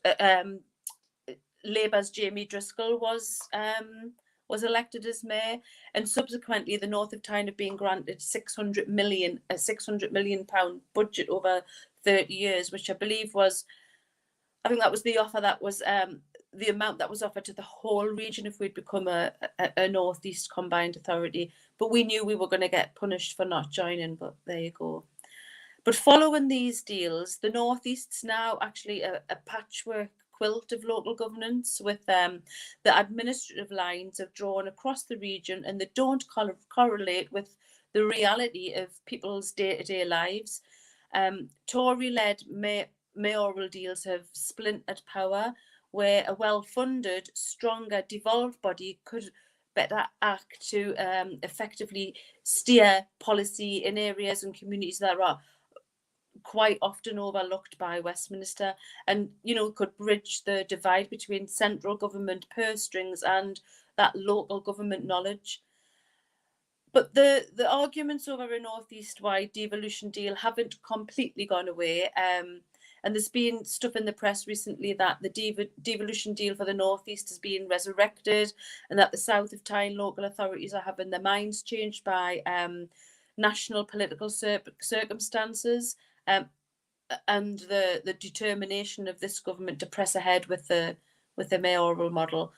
Speaker 5: Labour's Jamie Driscoll was elected as mayor, and subsequently the North of Tyne have been granted £600 million budget over 30 years, which I believe was, I think that was the offer that was the amount that was offered to the whole region if we'd become a North East Combined Authority. But we knew we were going to get punished for not joining, but there you go. But following these deals, the North East's now actually a patchwork quilt of local governance, with the administrative lines have drawn across the region, and they don't correlate with the reality of people's day-to-day lives. Tory-led mayoral deals have splintered power, where a well-funded, stronger, devolved body could better act to effectively steer policy in areas and communities that are quite often overlooked by Westminster, and could bridge the divide between central government purse strings and that local government knowledge. But the arguments over a northeast-wide devolution deal haven't completely gone away, and there's been stuff in the press recently that the devolution deal for the northeast has been resurrected, and that the south of Tyne local authorities are having their minds changed by national political circumstances. And the determination of this government to press ahead with the mayoral model,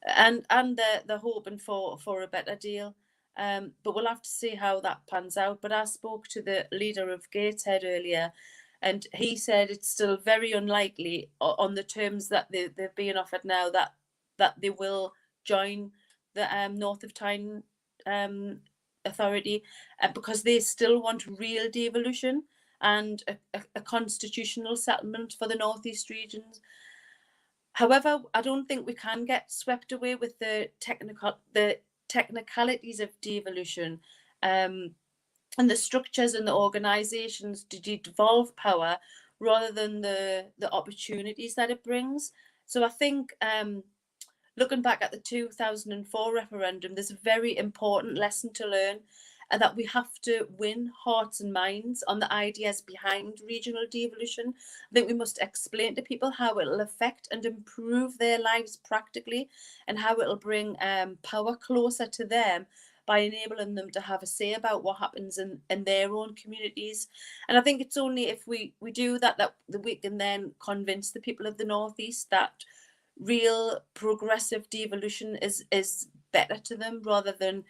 Speaker 5: and they're hoping for a better deal. But we'll have to see how that pans out. But I spoke to the leader of Gateshead earlier, and he said it's still very unlikely on the terms that they're being offered now that they will join the North of Tyne Authority, because they still want real devolution and a constitutional settlement for the northeast regions. However, I don't think we can get swept away with the technicalities of devolution, and the structures and the organisations to devolve power rather than the opportunities that it brings. So I think looking back at the 2004 referendum, there's a very important lesson to learn, and that we have to win hearts and minds on the ideas behind regional devolution. I think we must explain to people how it will affect and improve their lives practically, and how it will bring power closer to them by enabling them to have a say about what happens in their own communities. And I think it's only if we do that we can then convince the people of the Northeast that real progressive devolution is better to them, rather than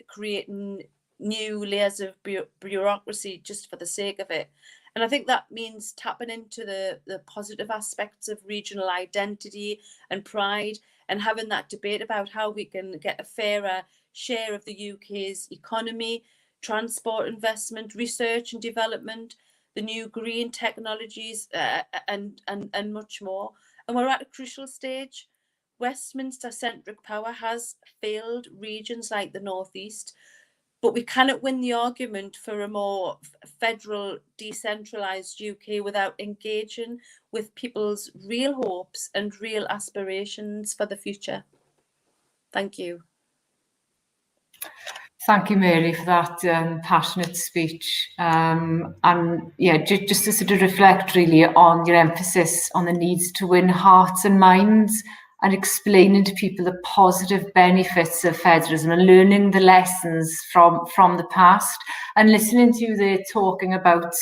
Speaker 5: creating new layers of bureaucracy just for the sake of it. And I think that means tapping into the positive aspects of regional identity and pride, and having that debate about how we can get a fairer share of the UK's economy, transport investment, research and development, the new green technologies, and much more. And we're at a crucial stage. Westminster-centric power has failed regions like the Northeast, but we cannot win the argument for a more federal, decentralised UK without engaging with people's real hopes and real aspirations for the future. Thank you.
Speaker 2: Thank you, Mary, for that passionate speech. And yeah, just to sort of reflect really on your emphasis on the needs to win hearts and minds, and explaining to people the positive benefits of federalism and learning the lessons from the past, and listening to you there talking about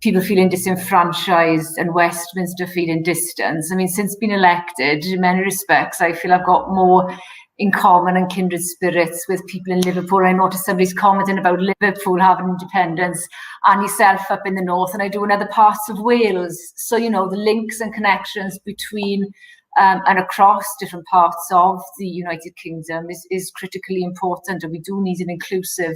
Speaker 2: people feeling disenfranchised and Westminster feeling distant. I mean, since being elected, in many respects, I feel I've got more in common and kindred spirits with people in Liverpool. I noticed somebody's commenting about Liverpool having independence and yourself up in the north, and I do in other parts of Wales. So, you know, the links and connections between and across different parts of the United Kingdom is critically important, and we do need an inclusive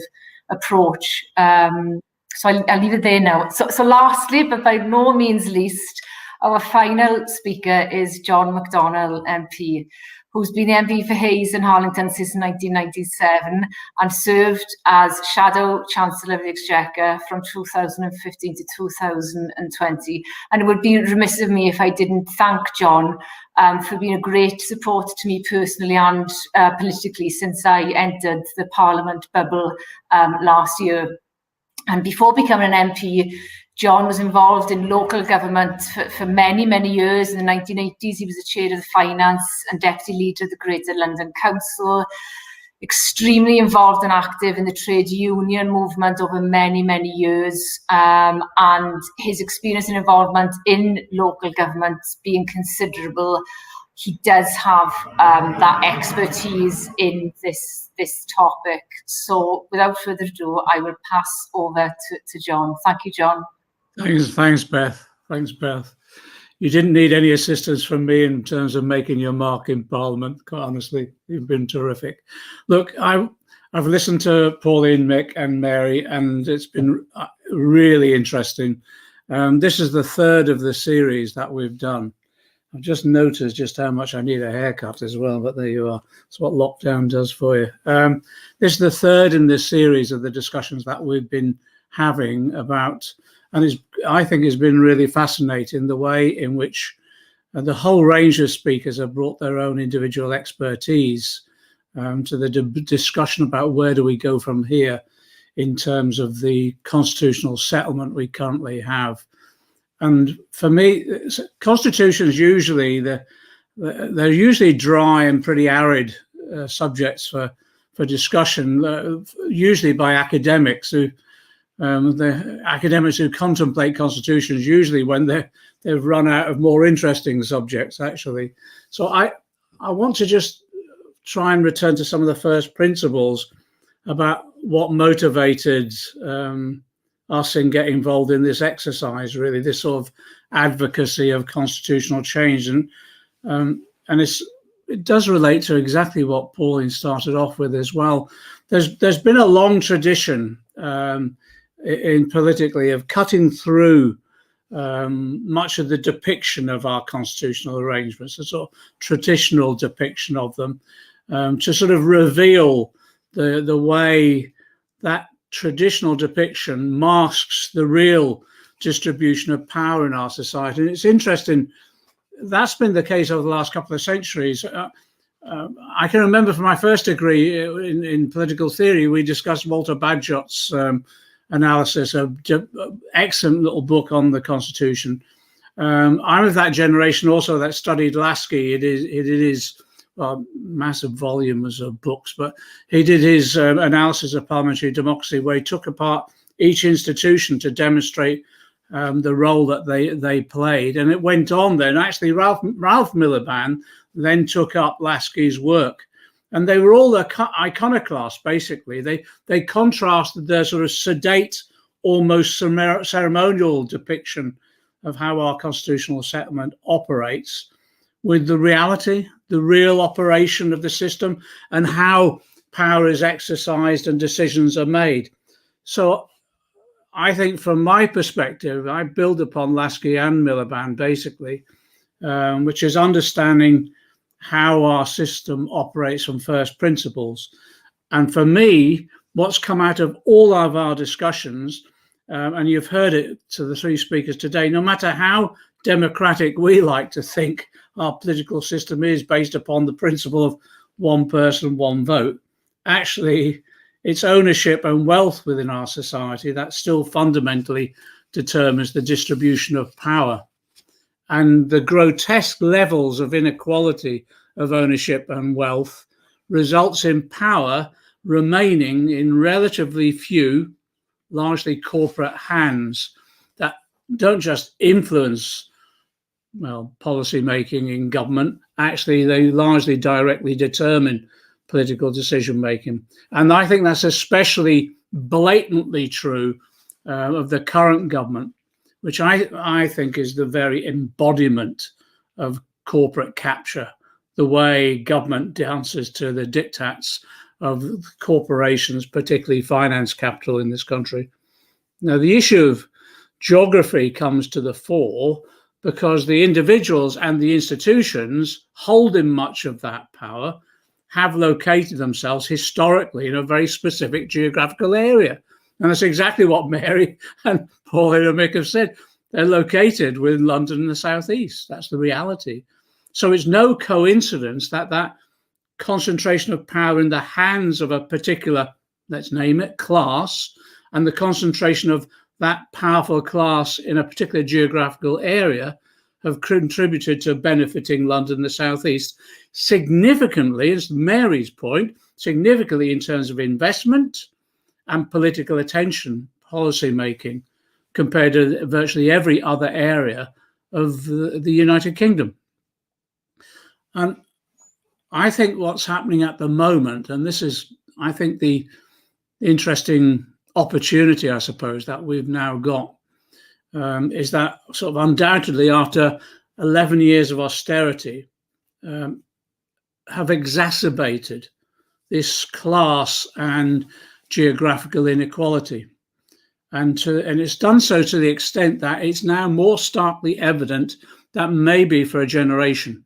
Speaker 2: approach. So I'll leave it there now. So lastly, but by no means least, Our final speaker is John McDonnell MP, who's been the MP for Hayes and Harlington since 1997 and served as Shadow Chancellor of the Exchequer from 2015 to 2020. And it would be remiss of me if I didn't thank John for being a great support to me personally and politically since I entered the Parliament bubble last year. And before becoming an MP, John was involved in local government for many, many years. In the 1980s, he was the chair of the finance and deputy leader of the Greater London Council, extremely involved and active in the trade union movement over many, many years. And his experience and involvement in local government being considerable, he does have that expertise in this topic. So without further ado, I will pass over to John. Thank you, John.
Speaker 1: Thanks, Beth. Thanks, Beth. You didn't need any assistance from me in terms of making your mark in Parliament, quite honestly. You've been terrific. Look, I've listened to Pauline, Mick and Mary, and it's been really interesting. This is the third of the series that we've done. I've just noticed just how much I need a haircut as well, but there you are. That's what lockdown does for you. This is the third in this series of the discussions that we've been having about, and I think has been really fascinating, the way in which the whole range of speakers have brought their own individual expertise to the discussion about where do we go from here in terms of the constitutional settlement we currently have. And for me, constitutions usually, they're usually dry and pretty arid subjects for discussion, usually by academics who the academics who contemplate constitutions, usually when they've run out of more interesting subjects, actually. So I want to just try and return to some of the first principles about what motivated us in getting involved in this exercise, really, this sort of advocacy of constitutional change. And it does relate to exactly what Pauline started off with as well. There's been a long tradition in politically of cutting through much of the depiction of our constitutional arrangements, a sort of traditional depiction of them, to sort of reveal the way that traditional depiction masks the real distribution of power in our society. And it's interesting, that's been the case over the last couple of centuries. I can remember from my first degree in political theory, we discussed Walter Bagehot's analysis, an excellent little book on the Constitution. I'm of that generation also that studied Lasky. It is massive volumes of books, but he did his analysis of parliamentary democracy, where he took apart each institution to demonstrate the role that they played. And it went on then. Actually, Ralph Miliband then took up Lasky's work. And they were all iconoclasts, basically. They contrasted their sort of sedate, almost ceremonial depiction of how our constitutional settlement operates with the reality, the real operation of the system, and how power is exercised and decisions are made. So I think from my perspective, I build upon Lasky and Miliband, basically, which is understanding how our system operates from first principles. And for me, what's come out of all of our discussions, and you've heard it to the three speakers today, no matter how democratic we like to think our political system is based upon the principle of one person, one vote, actually it's ownership and wealth within our society that still fundamentally determines the distribution of power. And the grotesque levels of inequality of ownership and wealth results in power remaining in relatively few, largely corporate hands that don't just influence, well, policy making in government. Actually, they largely directly determine political decision making. And I think that's especially blatantly true of the current government, which I think is the very embodiment of corporate capture, the way government dances to the diktats of corporations, particularly finance capital in this country. Now, the issue of geography comes to the fore, because the individuals and the institutions holding much of that power have located themselves historically in a very specific geographical area. And that's exactly what Mary and Pauline and Mick have said. They're located within London and the southeast. That's the reality. So it's no coincidence that that concentration of power in the hands of a particular, let's name it, class, and the concentration of that powerful class in a particular geographical area have contributed to benefiting London and the southeast significantly, as Mary's point, significantly in terms of investment and political attention, policy making, compared to virtually every other area of the United Kingdom. And I think what's happening at the moment, and this is, I think, the interesting opportunity, I suppose, that we've now got, is that sort of undoubtedly after 11 years of austerity have exacerbated this class and geographical inequality. And it's done so to the extent that it's now more starkly evident that maybe for a generation.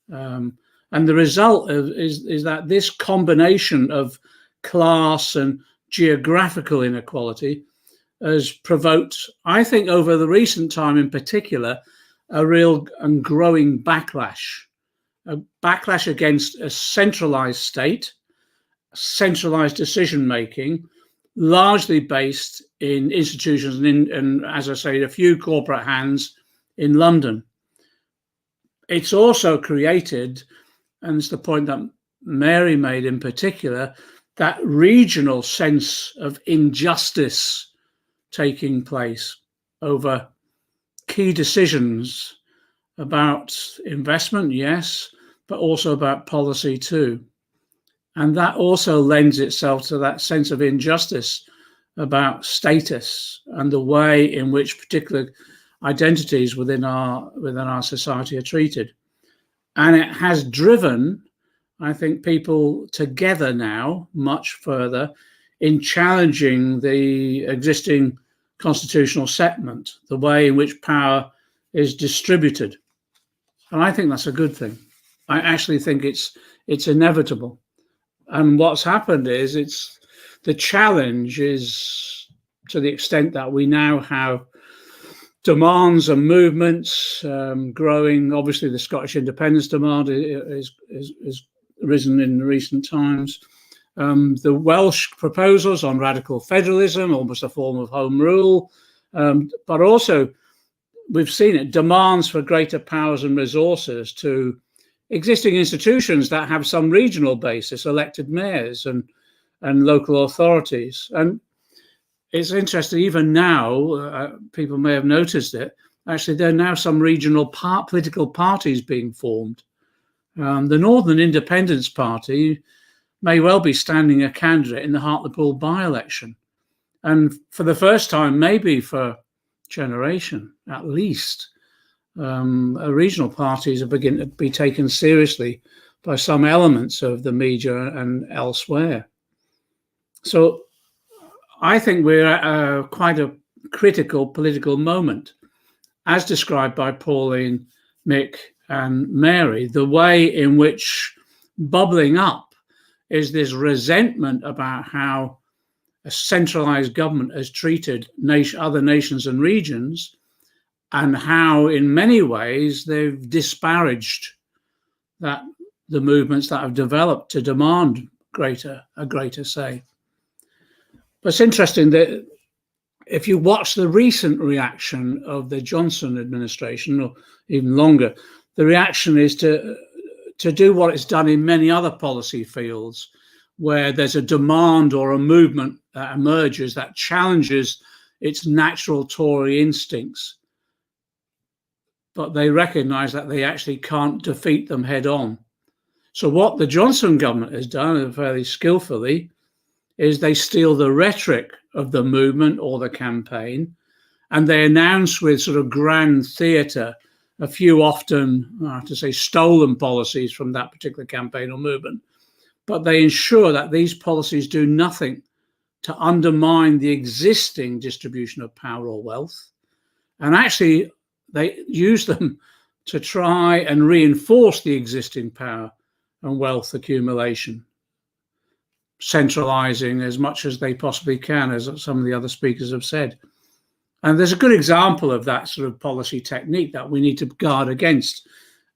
Speaker 1: And the result is that this combination of class and geographical inequality has provoked, I think, over the recent time in particular, a real and growing backlash. A backlash against a centralised state, centralised decision-making, largely based in institutions and as I say, a few corporate hands in London. It's also created, and it's the point that Mary made in particular, that regional sense of injustice taking place over key decisions about investment, yes, but also about policy too. And that also lends itself to that sense of injustice about status and the way in which particular identities within our society are treated. And it has driven, I think, people together now much further in challenging the existing constitutional settlement, the way in which power is distributed. And I think that's a good thing. I actually think it's inevitable. And what's happened is the challenge is to the extent that we now have demands and movements growing. Obviously, the Scottish independence demand is risen in recent times. The Welsh proposals on radical federalism, almost a form of home rule, but also we've seen it, demands for greater powers and resources to existing institutions that have some regional basis, elected mayors and local authorities. And it's interesting, even now, people may have noticed it, actually there are now some regional political parties being formed. The Northern Independence Party may well be standing a candidate in the Hartlepool by-election. And for the first time, maybe for a generation at least, regional parties are beginning to be taken seriously by some elements of the media and elsewhere. So I think we're at quite a critical political moment, as described by Pauline, Mick and Mary, the way in which bubbling up is this resentment about how a centralised government has treated other nations and regions, and how in many ways they've disparaged the movements that have developed to demand a greater say. But it's interesting that if you watch the recent reaction of the Johnson administration, or even longer, the reaction is to do what it's done in many other policy fields, where there's a demand or a movement that emerges that challenges its natural Tory instincts. But they recognise that they actually can't defeat them head on. So what the Johnson government has done, fairly skillfully, is they steal the rhetoric of the movement or the campaign, and they announce with sort of grand theatre a few often, I have to say, stolen policies from that particular campaign or movement. But they ensure that these policies do nothing to undermine the existing distribution of power or wealth. And actually, they use them to try and reinforce the existing power and wealth accumulation, centralising as much as they possibly can, as some of the other speakers have said. And there's a good example of that sort of policy technique that we need to guard against.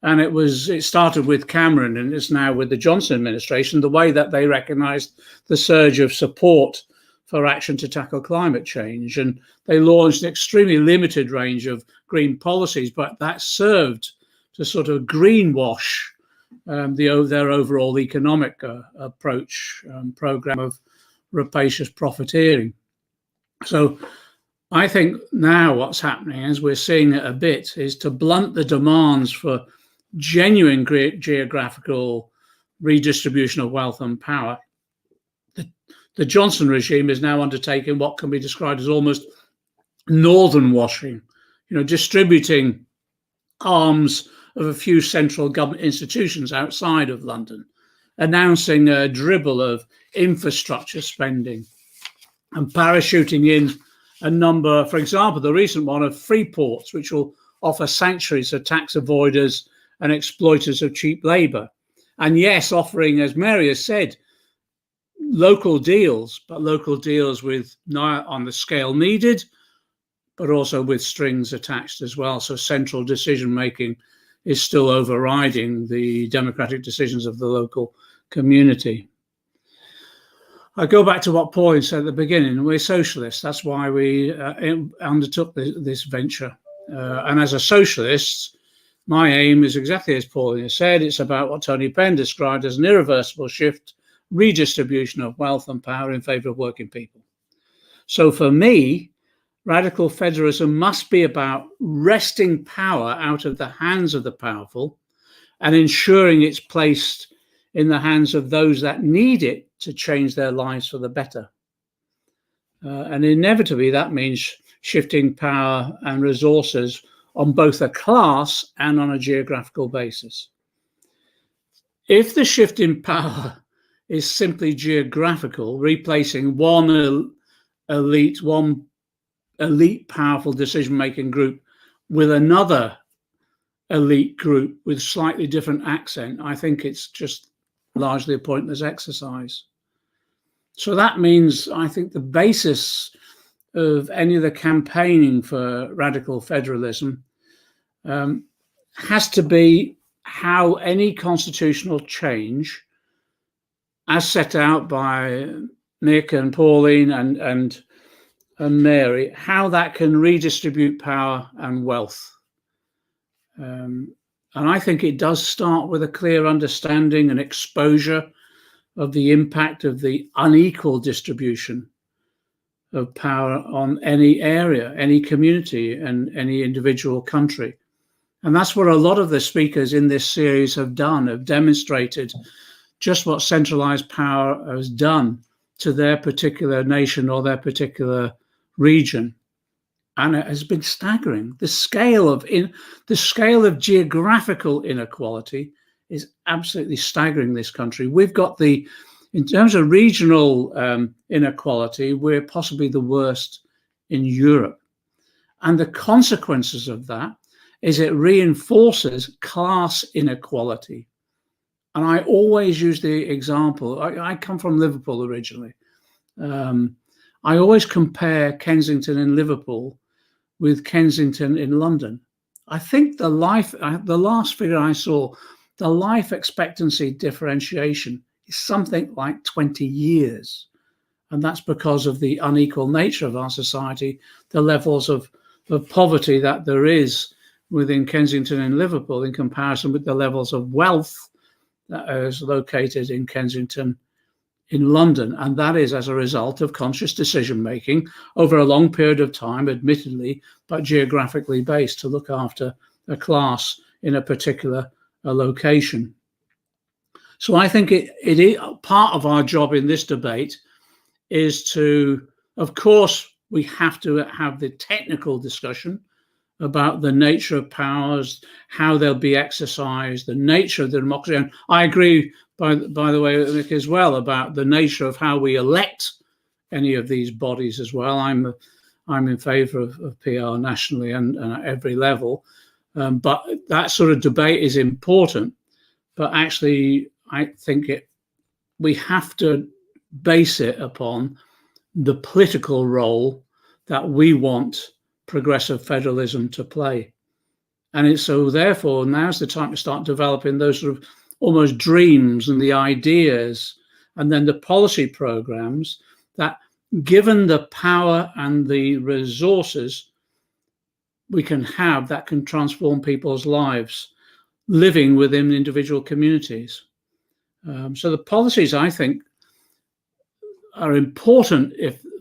Speaker 1: And it started with Cameron, and it's now with the Johnson administration, the way that they recognised the surge of support for action to tackle climate change. And they launched an extremely limited range of green policies, but that served to sort of greenwash their overall economic approach, programme of rapacious profiteering. So I think now what's happening, as we're seeing it a bit, is to blunt the demands for genuine geographical redistribution of wealth and power. The Johnson regime is now undertaking what can be described as almost northern washing, distributing arms of a few central government institutions outside of London, announcing a dribble of infrastructure spending and parachuting in a number, for example, the recent one of free ports, which will offer sanctuaries for tax avoiders and exploiters of cheap labour. And yes, offering, as Mary has said, local deals, but local deals with not on the scale needed, but also with strings attached as well. So central decision making is still overriding the democratic decisions of the local community. I go back to what Pauline said at the beginning. We're socialists. That's why we undertook this venture. And as a socialist, my aim is exactly as Pauline has said. It's about what Tony Benn described as an irreversible shift, redistribution of wealth and power in favour of working people. So for me, radical federalism must be about wresting power out of the hands of the powerful and ensuring it's placed in the hands of those that need it to change their lives for the better. And inevitably, that means shifting power and resources on both a class and on a geographical basis. If the shift in power is simply geographical, replacing one elite powerful decision-making group with another elite group with slightly different accent, I think it's just largely a pointless exercise. So that means I think the basis of any of the campaigning for radical federalism has to be how any constitutional change, as set out by Nick and Pauline and Mary, how that can redistribute power and wealth. And I think it does start with a clear understanding and exposure of the impact of the unequal distribution of power on any area, any community, and any individual country. And that's what a lot of the speakers in this series have done, have demonstrated just what centralized power has done to their particular nation or their particular region. And it has been staggering. The scale of geographical inequality is absolutely staggering this country. We've got in terms of regional inequality, we're possibly the worst in Europe. And the consequences of that is it reinforces class inequality. And I always use the example, I come from Liverpool originally. I always compare Kensington in Liverpool with Kensington in London. I think the last figure I saw, the life expectancy differentiation is something like 20 years. And that's because of the unequal nature of our society, the levels of poverty that there is within Kensington and Liverpool in comparison with the levels of wealth that is located in Kensington in London. And that is as a result of conscious decision-making over a long period of time, admittedly, but geographically based to look after a class in a particular location. So I think it is part of our job in this debate is to, of course, we have to have the technical discussion about the nature of powers, how they'll be exercised, the nature of the democracy. And I agree, by the way, Nick, as well, about the nature of how we elect any of these bodies as well. I'm I'm in favour of PR nationally and at every level. But that sort of debate is important. But actually, I think we have to base it upon the political role that we want progressive federalism to play. And so therefore, now's the time to start developing those sort of almost dreams and the ideas and then the policy programs that, given the power and the resources we can have, that can transform people's lives living within individual communities. So the policies, I think, are important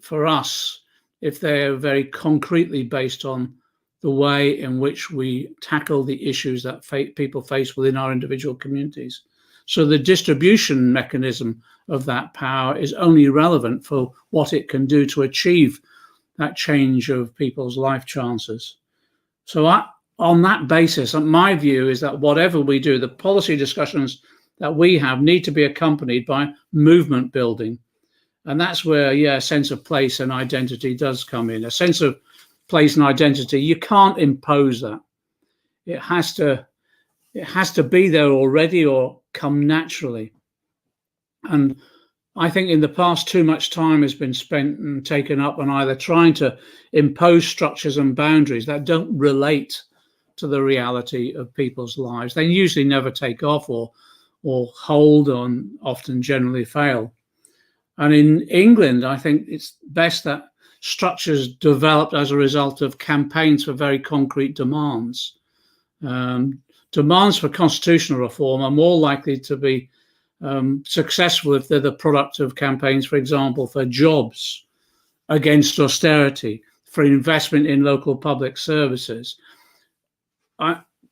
Speaker 1: for us if they're very concretely based on the way in which we tackle the issues that people face within our individual communities. So the distribution mechanism of that power is only relevant for what it can do to achieve that change of people's life chances. So on that basis, my view is that whatever we do, the policy discussions that we have need to be accompanied by movement building. And that's where, a sense of place and identity does come in. A sense of place and identity, you can't impose that. It has to be there already or come naturally. And I think in the past, too much time has been spent and taken up on either trying to impose structures and boundaries that don't relate to the reality of people's lives. They usually never take off or hold on, often generally fail. And in England, I think it's best that structures developed as a result of campaigns for very concrete demands. Demands for constitutional reform are more likely to be successful if they're the product of campaigns, for example, for jobs, against austerity, for investment in local public services.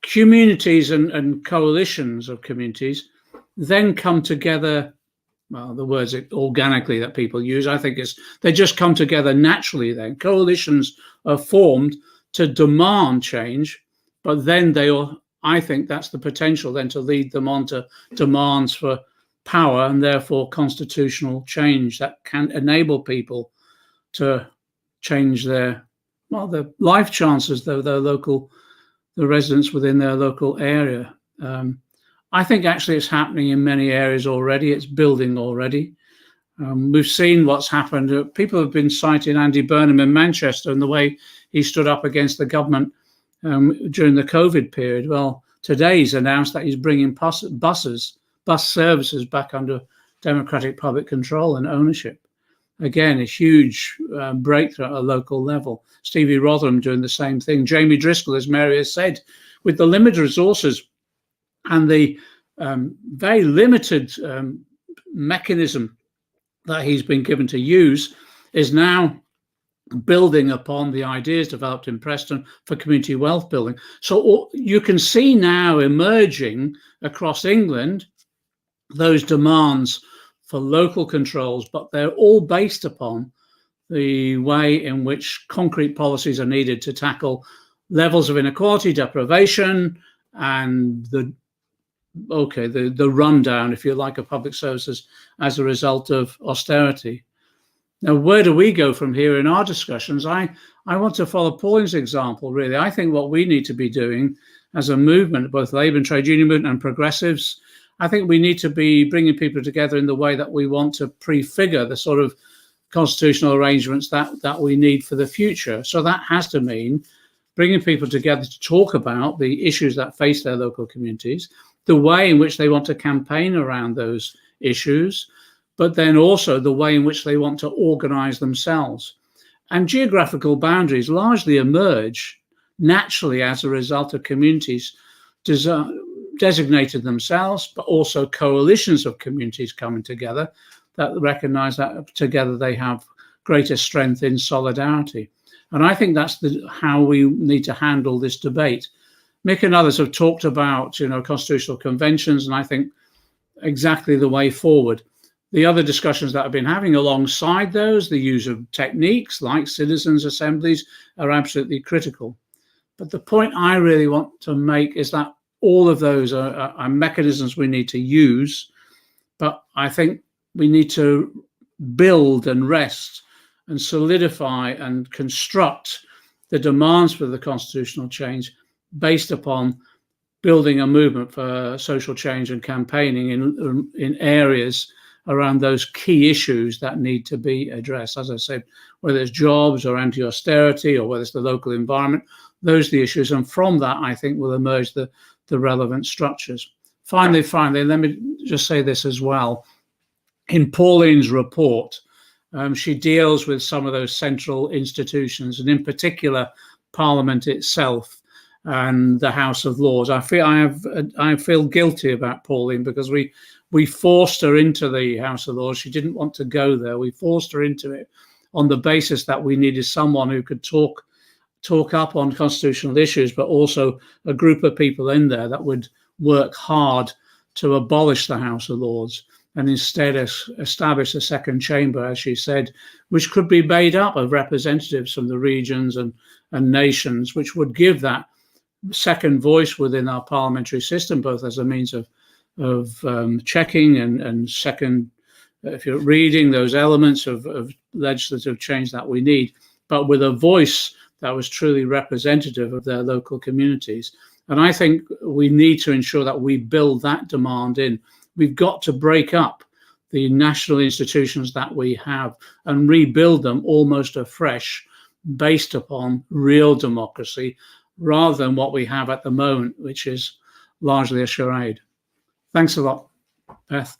Speaker 1: Communities and coalitions of communities then come together. Well, the words organically that people use, I think they just come together naturally then. Coalitions are formed to demand change, but then I think that's the potential then to lead them on to demands for power and therefore constitutional change that can enable people to change their life chances, the residents within their local area. I think actually it's happening in many areas already. It's building already. We've seen what's happened. People have been citing Andy Burnham in Manchester and the way he stood up against the government during the COVID period. Well, today he's announced that he's bringing bus services back under democratic public control and ownership. Again, a huge breakthrough at a local level. Stevie Rotherham doing the same thing. Jamie Driscoll, as Mary has said, with the limited resources and the very limited mechanism that he's been given to use, is now building upon the ideas developed in Preston for community wealth building. So you can see now emerging across England those demands for local controls, but they're all based upon the way in which concrete policies are needed to tackle levels of inequality, deprivation, and the rundown, if you like, of public services as a result of austerity. Now, where do we go from here in our discussions? I want to follow Pauline's example, really. I think what we need to be doing as a movement, both Labour and trade union movement and progressives, I think we need to be bringing people together in the way that we want to prefigure the sort of constitutional arrangements that we need for the future. So that has to mean bringing people together to talk about the issues that face their local communities, the way in which they want to campaign around those issues, but then also the way in which they want to organise themselves. And geographical boundaries largely emerge naturally as a result of communities designated themselves, but also coalitions of communities coming together that recognise that together they have greater strength in solidarity. And I think that's how we need to handle this debate. Mick and others have talked about, constitutional conventions, and I think exactly the way forward. The other discussions that I've been having alongside those, the use of techniques like citizens' assemblies, are absolutely critical. But the point I really want to make is that all of those are mechanisms we need to use, but I think we need to build and rest and solidify and construct the demands for the constitutional change based upon building a movement for social change and campaigning in areas around those key issues that need to be addressed. As I said, whether it's jobs or anti-austerity or whether it's the local environment, those are the issues. And from that, I think, will emerge the relevant structures. Finally, let me just say this as well. In Pauline's report, she deals with some of those central institutions, and in particular, Parliament itself and the House of Lords. I feel guilty about Pauline because we forced her into the House of Lords. She didn't want to go there. We forced her into it on the basis that we needed someone who could talk up on constitutional issues, but also a group of people in there that would work hard to abolish the House of Lords and instead establish a second chamber, as she said, which could be made up of representatives from the regions and nations, which would give that second voice within our parliamentary system, both as a means of checking and second, if you're reading those elements of legislative change that we need, but with a voice that was truly representative of their local communities. And I think we need to ensure that we build that demand in. We've got to break up the national institutions that we have and rebuild them almost afresh based upon real democracy, rather than what we have at the moment, which is largely a charade. Thanks a lot, Beth.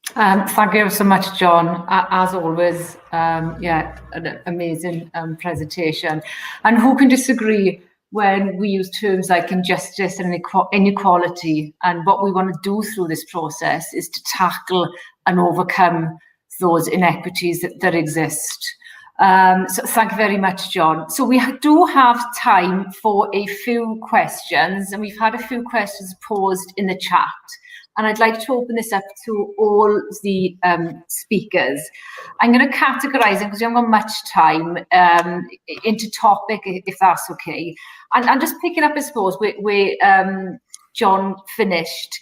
Speaker 2: Thank you so much, John. As always, an amazing presentation. And who can disagree when we use terms like injustice and inequality? And what we want to do through this process is to tackle and overcome those inequities that exist. So thank you very much, John. So we do have time for a few questions, and we've had a few questions posed in the chat. And I'd like to open this up to all the speakers. I'm going to categorise it, because we haven't got much time, into topic, if that's okay. And just picking up, I suppose, where John finished,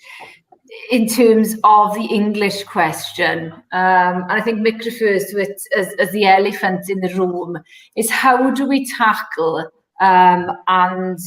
Speaker 2: in terms of the English question, and I think Mick refers to it as the elephant in the room, is how do we tackle, and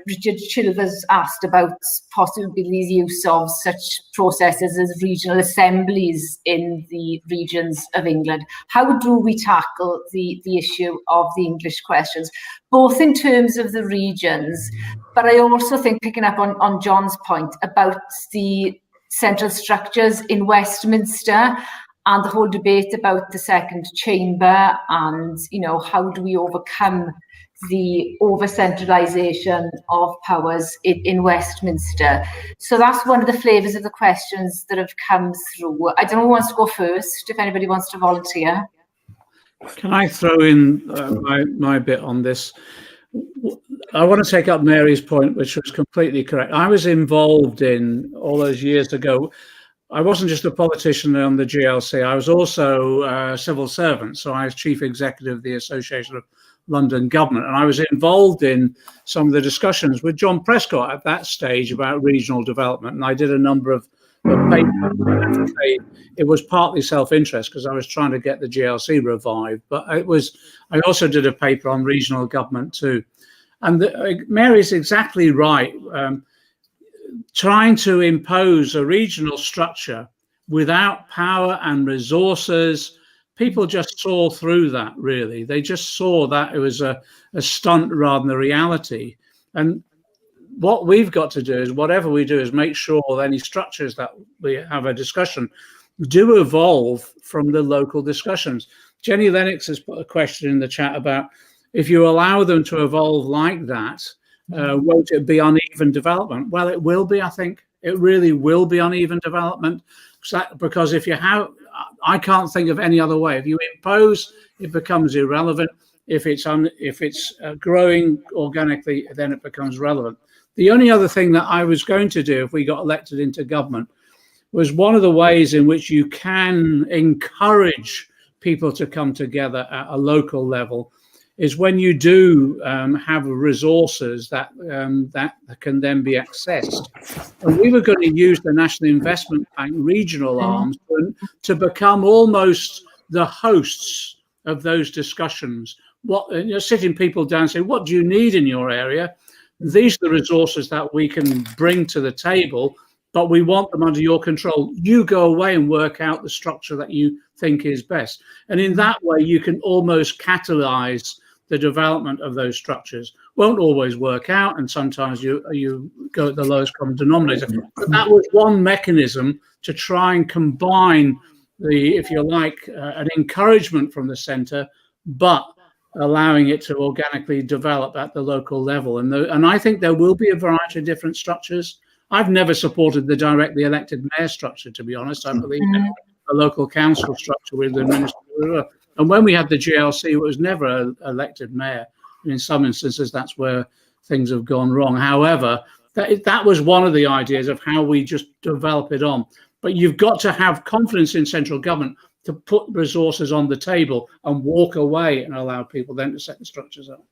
Speaker 2: Richard Chilvers asked about possibly the use of such processes as regional assemblies in the regions of England. How do we tackle the issue of the English questions, both in terms of the regions, but I also think, picking up on John's point about the central structures in Westminster and the whole debate about the second chamber, and, you know, how do we overcome the over-centralisation of powers in Westminster. So that's one of the flavours of the questions that have come through. I don't know who wants to go first, if anybody wants to volunteer.
Speaker 1: Can I throw in my bit on this? I want to take up Mary's point, which was completely correct. I was involved in, all those years ago, I wasn't just a politician on the GLC, I was also a civil servant. So I was chief executive of the Association of London Government, and I was involved in some of the discussions with John Prescott at that stage about regional development, and I did a number of papers. It was partly self-interest because I was trying to get the GLC revived, but I also did a paper on regional government too. And Mary's exactly right. Trying to impose a regional structure without power and resources, people just saw through that, really. They just saw that it was a stunt rather than a reality. And what we've got to do is, whatever we do, is make sure that any structures that we have a discussion do evolve from the local discussions. Jenny Lennox has put a question in the chat about, if you allow them to evolve like that, won't it be uneven development? Well, it will be, I think. It really will be uneven development, because if you have, I can't think of any other way. If you impose, it becomes irrelevant. If it's growing organically, then it becomes relevant. The only other thing that I was going to do if we got elected into government was, one of the ways in which you can encourage people to come together at a local level is when you do have resources that can then be accessed. And we were going to use the National Investment Bank regional arms to become almost the hosts of those discussions. Sitting people down and saying, what do you need in your area? These are the resources that we can bring to the table, but we want them under your control. You go away and work out the structure that you think is best. And in that way, you can almost catalyze the development of those structures. Won't always work out, and sometimes you go at the lowest common denominator. But that was one mechanism to try and combine the, if you like, an encouragement from the centre, but allowing it to organically develop at the local level. And I think there will be a variety of different structures. I've never supported the directly elected mayor structure, to be honest. I believe in a local council structure with the minister. And when we had the GLC, it was never an elected mayor. In some instances, that's where things have gone wrong. However, that was one of the ideas of how we just develop it on. But you've got to have confidence in central government to put resources on the table and walk away and allow people then to set the structures up.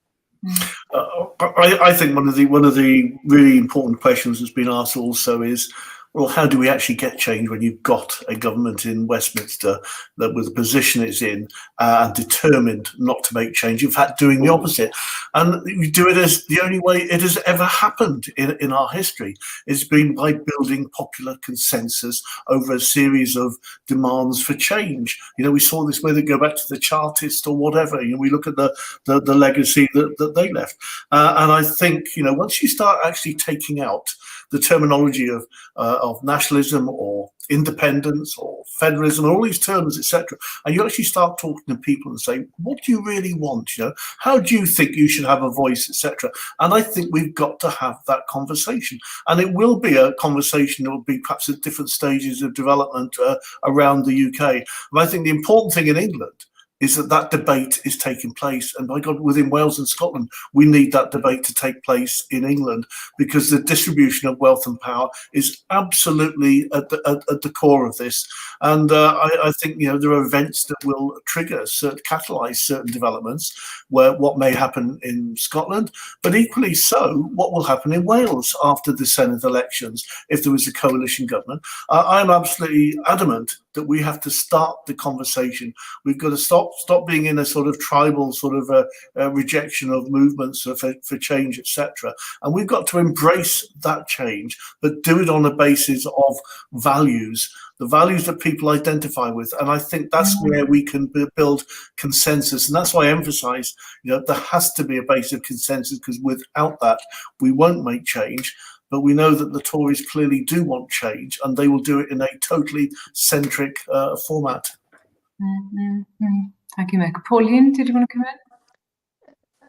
Speaker 4: I think one of the really important questions that's been asked also is, well, how do we actually get change when you've got a government in Westminster that, with the position it's in, and determined not to make change, in fact, doing the opposite? And we do it as the only way it has ever happened in our history. It's been by building popular consensus over a series of demands for change. We saw this whether go back to the Chartists or whatever. We look at the legacy that they left. And I think, once you start actually taking out the terminology of nationalism or independence or federalism, all these terms, etc., and you actually start talking to people and say, what do you really want? How do you think you should have a voice, etc.? And I think we've got to have that conversation, and it will be a conversation that will be perhaps at different stages of development around the UK. And I think the important thing in England is that debate is taking place. And by God, within Wales and Scotland, we need that debate to take place in England, because the distribution of wealth and power is absolutely at the core of this. And I think, there are events that will catalyse certain developments, where what may happen in Scotland, but equally so, what will happen in Wales after the Senate elections, if there is a coalition government. I'm absolutely adamant that we have to start the conversation. We've got to stop being in a sort of tribal sort of rejection of movements for change, etc. And we've got to embrace that change, but do it on the basis of values, the values that people identify with. And I think that's where we can build consensus. And that's why I emphasize, there has to be a base of consensus, because without that, we won't make change. But we know that the Tories clearly do want change, and they will do it in a totally centric format.
Speaker 2: Thank you, Mick. Pauline, did you want to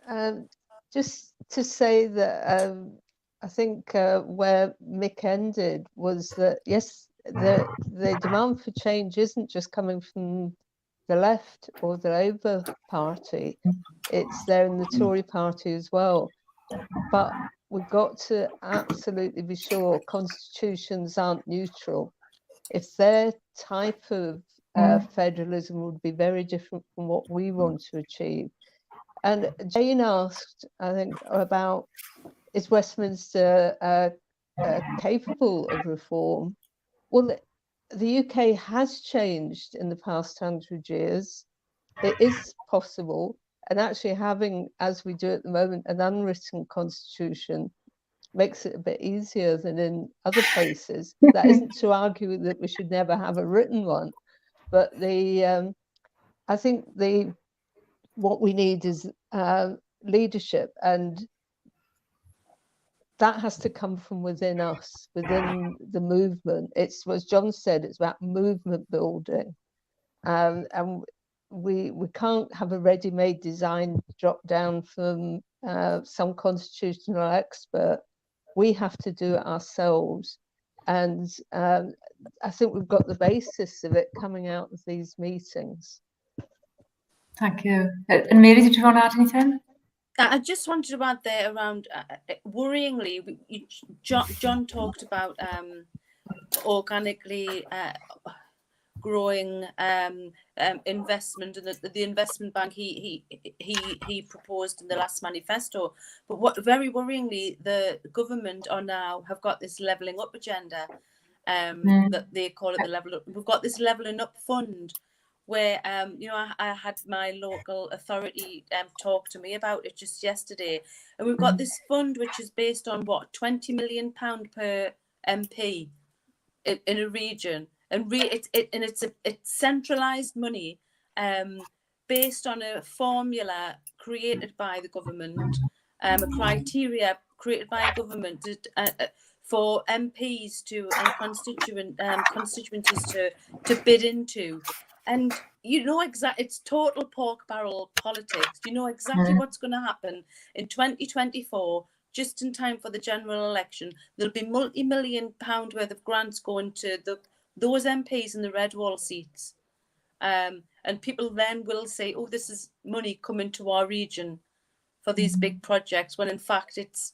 Speaker 2: come in?
Speaker 3: Just to say that I think where Mick ended was that, yes, the demand for change isn't just coming from the left or the Labour Party. It's there in the Tory Party as well. But we've got to absolutely be sure constitutions aren't neutral. If their type of federalism would be very different from what we want to achieve. And Jane asked, I think, about, is Westminster capable of reform? Well, the UK has changed in the past 100 years. It is possible. And actually having, as we do at the moment, an unwritten constitution makes it a bit easier than in other places. That isn't to argue that we should never have a written one, but I think what we need is leadership, and that has to come from within us, within the movement. It's, as John said, it's about movement building, and we can't have a ready-made design drop down from some constitutional expert. We have to do it ourselves, and I think we've got the basis of it coming out of these meetings.
Speaker 2: Thank you. And Mary, did you want to add anything?
Speaker 5: I just wanted to add there around, worryingly, John talked about organically growing investment, and the investment bank he proposed in the last manifesto. But what very worryingly, the government have got this levelling up agenda, that they call it the level up. We've got this levelling up fund, where I had my local authority talk to me about it just yesterday, and we've got this fund which is based on what, £20 million per MP in a region, and it's centralised money based on a formula created by the government, a criteria created by a government for MPs and constituencies to bid into. And it's total pork barrel politics. You know exactly what's going to happen in 2024, just in time for the general election. There'll be multi-million pound worth of grants going to those MPs in the red wall seats. And people then will say, oh, this is money coming to our region for these big projects, when in fact it's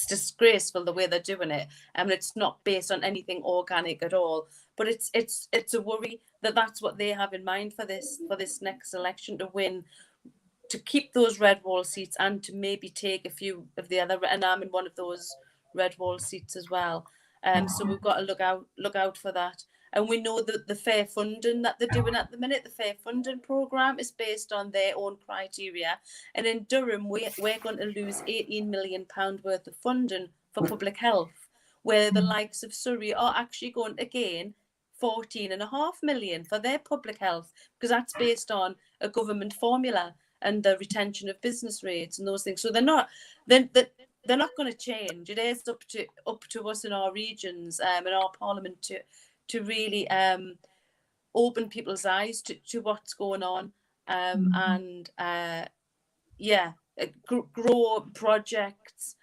Speaker 5: disgraceful the way they're doing it. It's not based on anything organic at all. But it's a worry that that's what they have in mind for this next election, to win, to keep those red wall seats, and to maybe take a few of the other. And I'm in one of those red wall seats as well. So we've got to look out for that. And we know that the fair funding that they're doing at the minute, the fair funding programme, is based on their own criteria. And in Durham, we're going to lose £18 million worth of funding for public health, where the likes of Surrey are actually going to gain £14.5 million for their public health, because that's based on a government formula and the retention of business rates and those things. So they're not going to change. It is up to us in our regions and our parliament to really open people's eyes to what's going on, and grow projects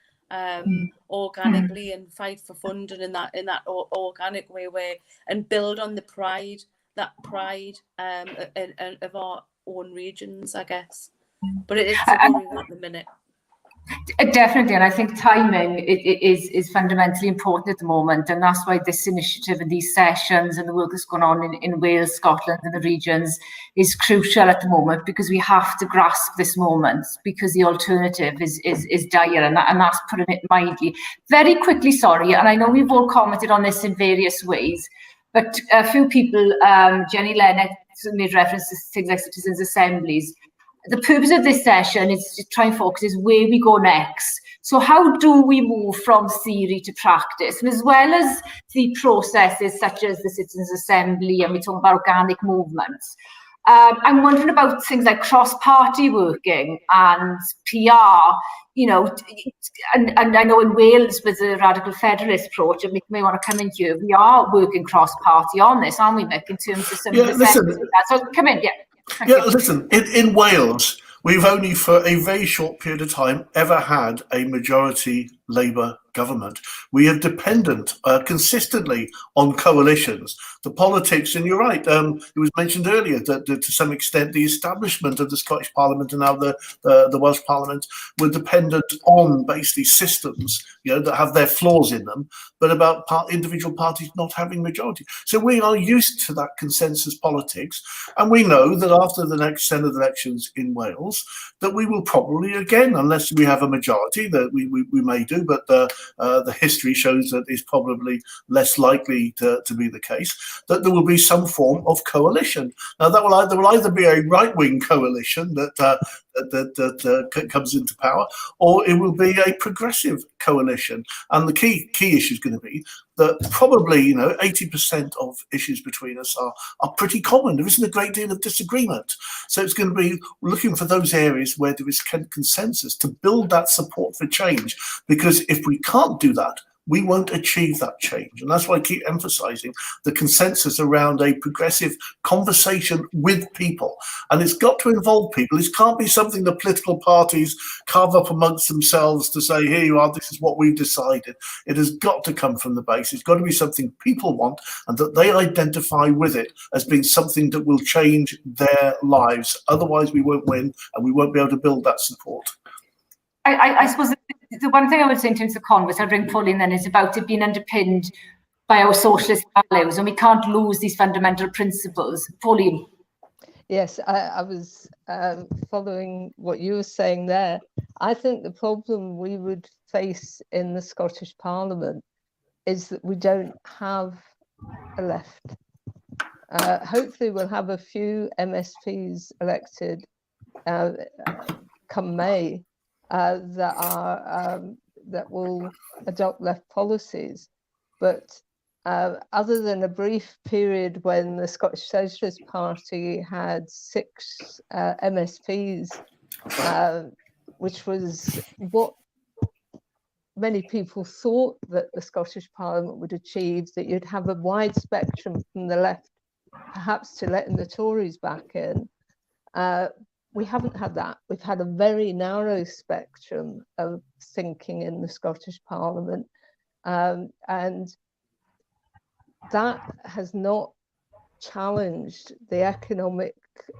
Speaker 5: organically, and fight for funding in that organic way, and build on the pride of our own regions, I guess. But it's a worry at the minute.
Speaker 2: Definitely, and I think timing is fundamentally important at the moment, and that's why this initiative and these sessions and the work that's going on in Wales, Scotland and the regions is crucial at the moment, because we have to grasp this moment, because the alternative is dire, and that's putting it mildly. Very quickly, sorry, and I know we've all commented on this in various ways, but a few people, Jenny Lennox made reference to things like citizens' assemblies. The purpose of this session is to try and focus is where we go next. So how do we move from theory to practice? And as well as the processes such as the Citizens' Assembly, and we talk about organic movements, I'm wondering about things like cross-party working and PR, and I know in Wales with the radical federalist approach, and Mick may want to come in here, we are working cross-party on this, aren't we, Mick, in terms of some of the sense of that. So come in,
Speaker 4: listen, in Wales, we've only for a very short period of time ever had a majority Labour government. We have dependent consistently on coalitions. The politics, and you're right, it was mentioned earlier that to some extent the establishment of the Scottish Parliament and now the Welsh Parliament were dependent on basically systems, that have their flaws in them, but about individual parties not having majority. So we are used to that consensus politics, and we know that after the next Senate elections in Wales, that we will probably again, unless we have a majority, that we may do, but the history shows that is probably less likely to be the case, that there will be some form of coalition. Now, there will either be a right-wing coalition that comes into power, or it will be a progressive coalition. And the key issue is going to be that probably 80% of issues between us are pretty common. There isn't a great deal of disagreement. So it's going to be looking for those areas where there is consensus to build that support for change. Because if we can't do that, we won't achieve that change. And that's why I keep emphasizing the consensus around a progressive conversation with people. And it's got to involve people. It can't be something the political parties carve up amongst themselves to say, here you are, this is what we've decided. It has got to come from the base. It's got to be something people want, and that they identify with it as being something that will change their lives. Otherwise, we won't win, and we won't be able to build that support.
Speaker 2: I suppose the one thing I would say in terms of Congress, I'd bring Paul in then, is about it being underpinned by our socialist values, and we can't lose these fundamental principles. Pauline.
Speaker 3: Yes, I was following what you were saying there. I think the problem we would face in the Scottish Parliament is that we don't have a left. hopefully we'll have a few MSPs elected come May that will adopt left policies. But other than a brief period when the Scottish Socialist Party had 6 MSPs, which was what many people thought that the Scottish Parliament would achieve, that you'd have a wide spectrum from the left, perhaps to letting the Tories back in. We haven't had that. We've had a very narrow spectrum of thinking in the Scottish Parliament, and that has not challenged the economic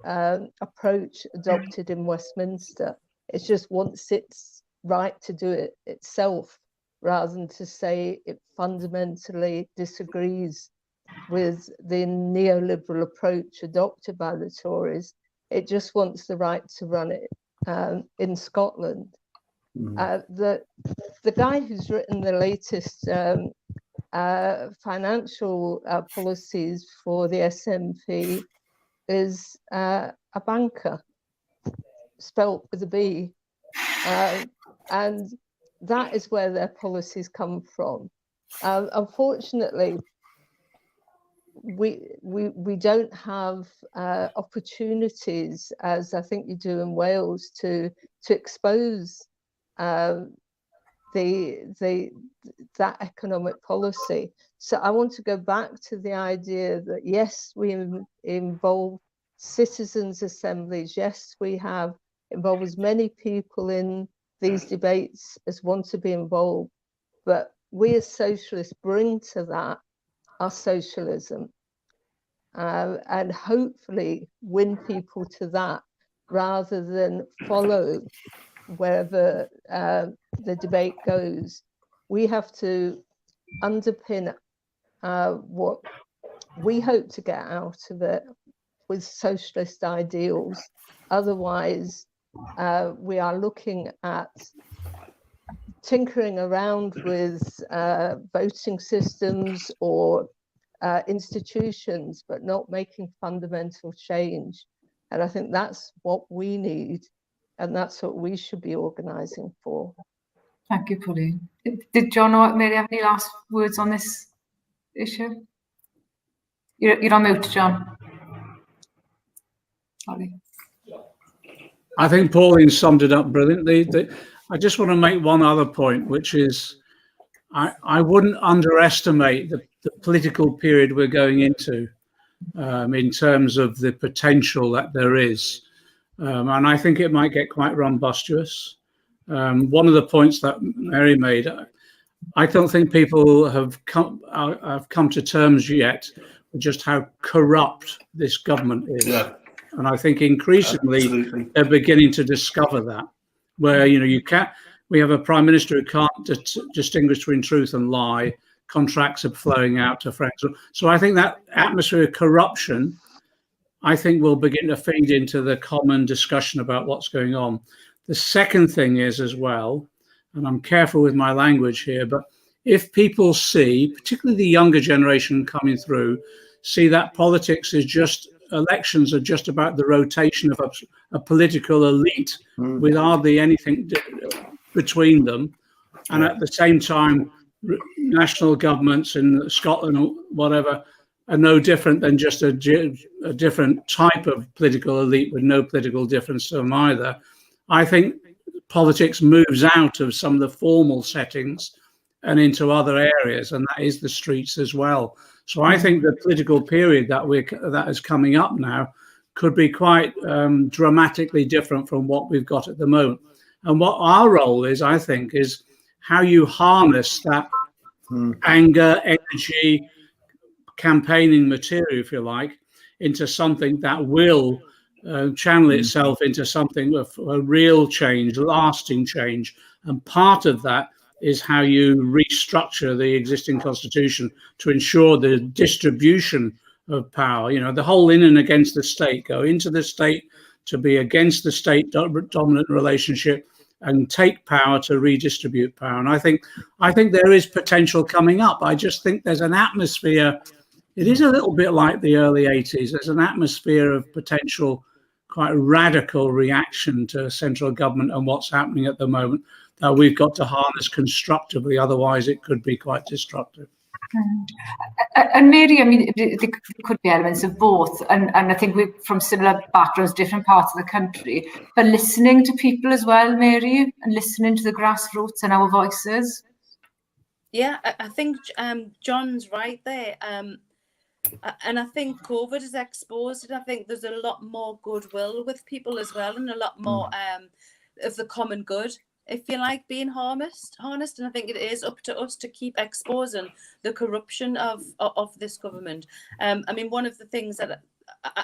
Speaker 3: approach adopted in Westminster. It's just wants its right to do it itself, rather than to say it fundamentally disagrees with the neoliberal approach adopted by the Tories. It just wants the right to run it in Scotland. The guy who's written the latest financial policies for the SNP is a banker, spelt with a B, and that is where their policies come from. Unfortunately, we don't have opportunities, as I think you do in Wales, to expose that economic policy. So I want to go back to the idea that yes, we involve citizens' assemblies. Yes, we involve as many people in these debates as want to be involved, but we as socialists bring to that our socialism, and hopefully win people to that rather than follow wherever the debate goes. We have to underpin what we hope to get out of it with socialist ideals. Otherwise, we are looking at tinkering around with voting systems or institutions, but not making fundamental change. And I think that's what we need, and that's what we should be organising for.
Speaker 2: Thank you, Pauline. Did John or Mary have any last words on this issue? You're on mute, John. Sorry.
Speaker 1: I think Pauline summed it up brilliantly. I just want to make one other point, which is I wouldn't underestimate the political period we're going into in terms of the potential that there is. And I think it might get quite rumbustious. One of the points that Mary made, I don't think people have come to terms yet with just how corrupt this government is. Yeah. And I think increasingly they're beginning to discover that, where we have a prime minister who can't distinguish between truth and lie. Contracts are flowing out to friends. So I think that atmosphere of corruption, I think, will begin to feed into the common discussion about what's going on. The second thing is as well, and I'm careful with my language here, but if people see, particularly the younger generation coming through, see that politics is just, elections are just about the rotation of a political elite with hardly anything between them, and at the same time national governments in Scotland or whatever are no different than just a different type of political elite with no political difference to them either. I think politics moves out of some of the formal settings and into other areas, and that is the streets as well. So I think the political period that is coming up now could be quite dramatically different from what we've got at the moment. And what our role is, I think, is how you harness that anger, energy, campaigning material, if you like, into something that will channel itself into something of a real change, lasting change. And part of that is how you restructure the existing constitution to ensure the distribution of power. The whole in and against the state, go into the state to be against the state dominant relationship and take power to redistribute power. And I think there is potential coming up. I just think there's an atmosphere It is a little bit like the early 80s. There's an atmosphere of potential quite radical reaction to central government and what's happening at the moment that we've got to harness constructively, otherwise it could be quite destructive.
Speaker 2: And Mary, I mean, there could be elements of both, and I think we're from similar backgrounds, different parts of the country, but listening to people as well, Mary, and listening to the grassroots and our voices.
Speaker 5: Yeah, I think John's right there. And I think COVID has exposed it. I think there's a lot more goodwill with people as well, and a lot more of the common good, if you like, being harnessed. And I think it is up to us to keep exposing the corruption of this government. I mean, one of the things that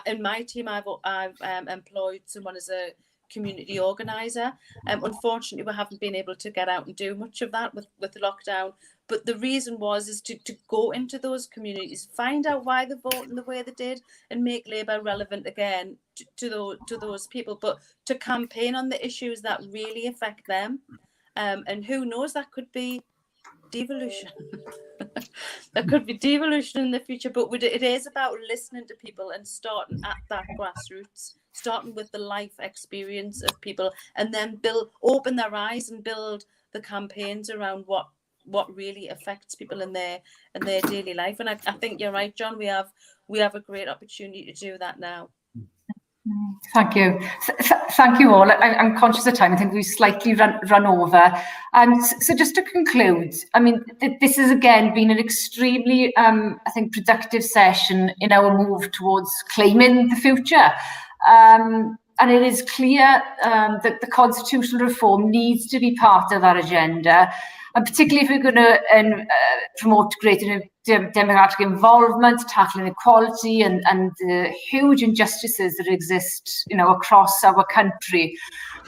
Speaker 5: in my team, I've employed someone as a community organizer. Unfortunately, we haven't been able to get out and do much of that with the lockdown. But the reason is to go into those communities, find out why they vote in the way they did, and make Labour relevant again to those people, but to campaign on the issues that really affect them. And who knows, that could be devolution. That could be devolution in the future, but it is about listening to people and starting at that grassroots, starting with the life experience of people, and then open their eyes and build the campaigns around what really affects people in their daily life. And I think you're right, John. We have a great opportunity to do that now.
Speaker 2: Thank you. Thank you all. I'm conscious of time. I think we've slightly run over. So just to conclude, I mean, this has again been an extremely, I think, productive session in our move towards claiming the future. And it is clear that the constitutional reform needs to be part of our agenda, and particularly if we're going to promote greater democratic involvement, tackle inequality and the huge injustices that exist, across our country.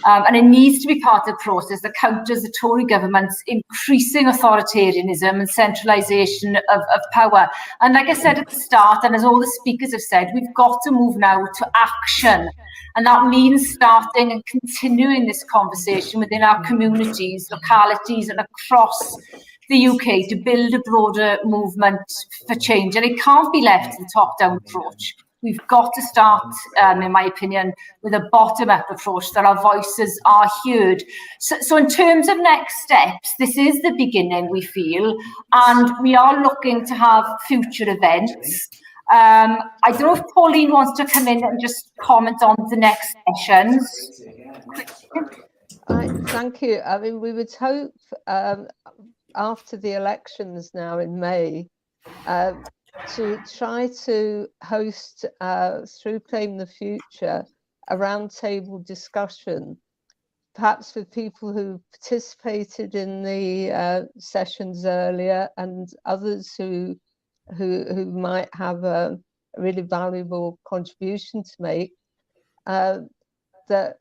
Speaker 2: And it needs to be part of the process that counters the Tory government's increasing authoritarianism and centralisation of power. And like I said at the start, and as all the speakers have said, we've got to move now to action. And that means starting and continuing this conversation within our communities, localities, and across the UK to build a broader movement for change. And it can't be left to the top-down approach. We've got to start, in my opinion, with a bottom-up approach that our voices are heard. So in terms of next steps, this is the beginning, we feel, and we are looking to have future events. I don't know if Pauline wants to come in and just comment on the next sessions.
Speaker 3: Thank you. I mean, we would hope after the elections now in May to try to host through Claim the Future a roundtable discussion, perhaps with people who participated in the sessions earlier and others who might have a really valuable contribution to make, that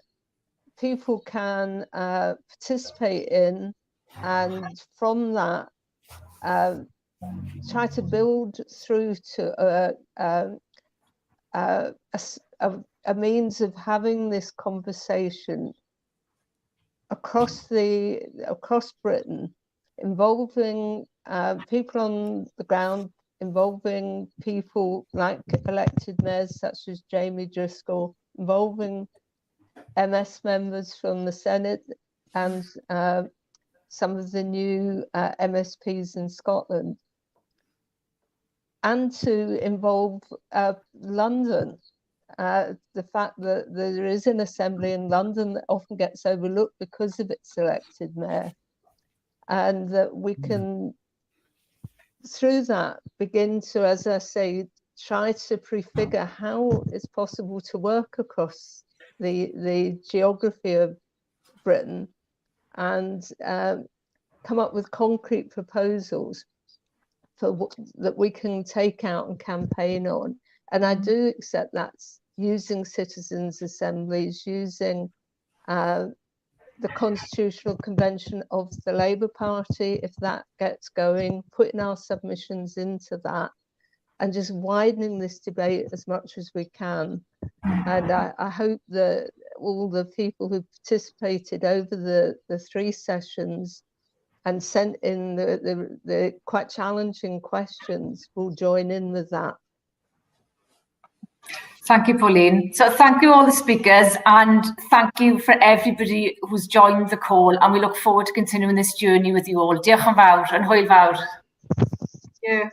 Speaker 3: people can participate in, and from that try to build through to a means of having this conversation across Britain, involving people on the ground, involving people like elected mayors such as Jamie Driscoll, involving MS members from the Senate and some of the new MSPs in Scotland, and to involve London. The fact that there is an assembly in London that often gets overlooked because of its elected mayor, and that we can, through that, begin to, as I say, try to prefigure how it's possible to work across the geography of Britain and come up with concrete proposals that we can take out and campaign on. And I do accept that's using citizens' assemblies, using the Constitutional Convention of the Labour Party, if that gets going, putting our submissions into that, and just widening this debate as much as we can. And I hope that all the people who participated over the 3 sessions and sent in the quite challenging questions will join in with that.
Speaker 2: Thank you, Pauline. So thank you all the speakers, and thank you for everybody who's joined the call, and we look forward to continuing this journey with you all. Diolch yn fawr, yn hwyl fawr. Thank you.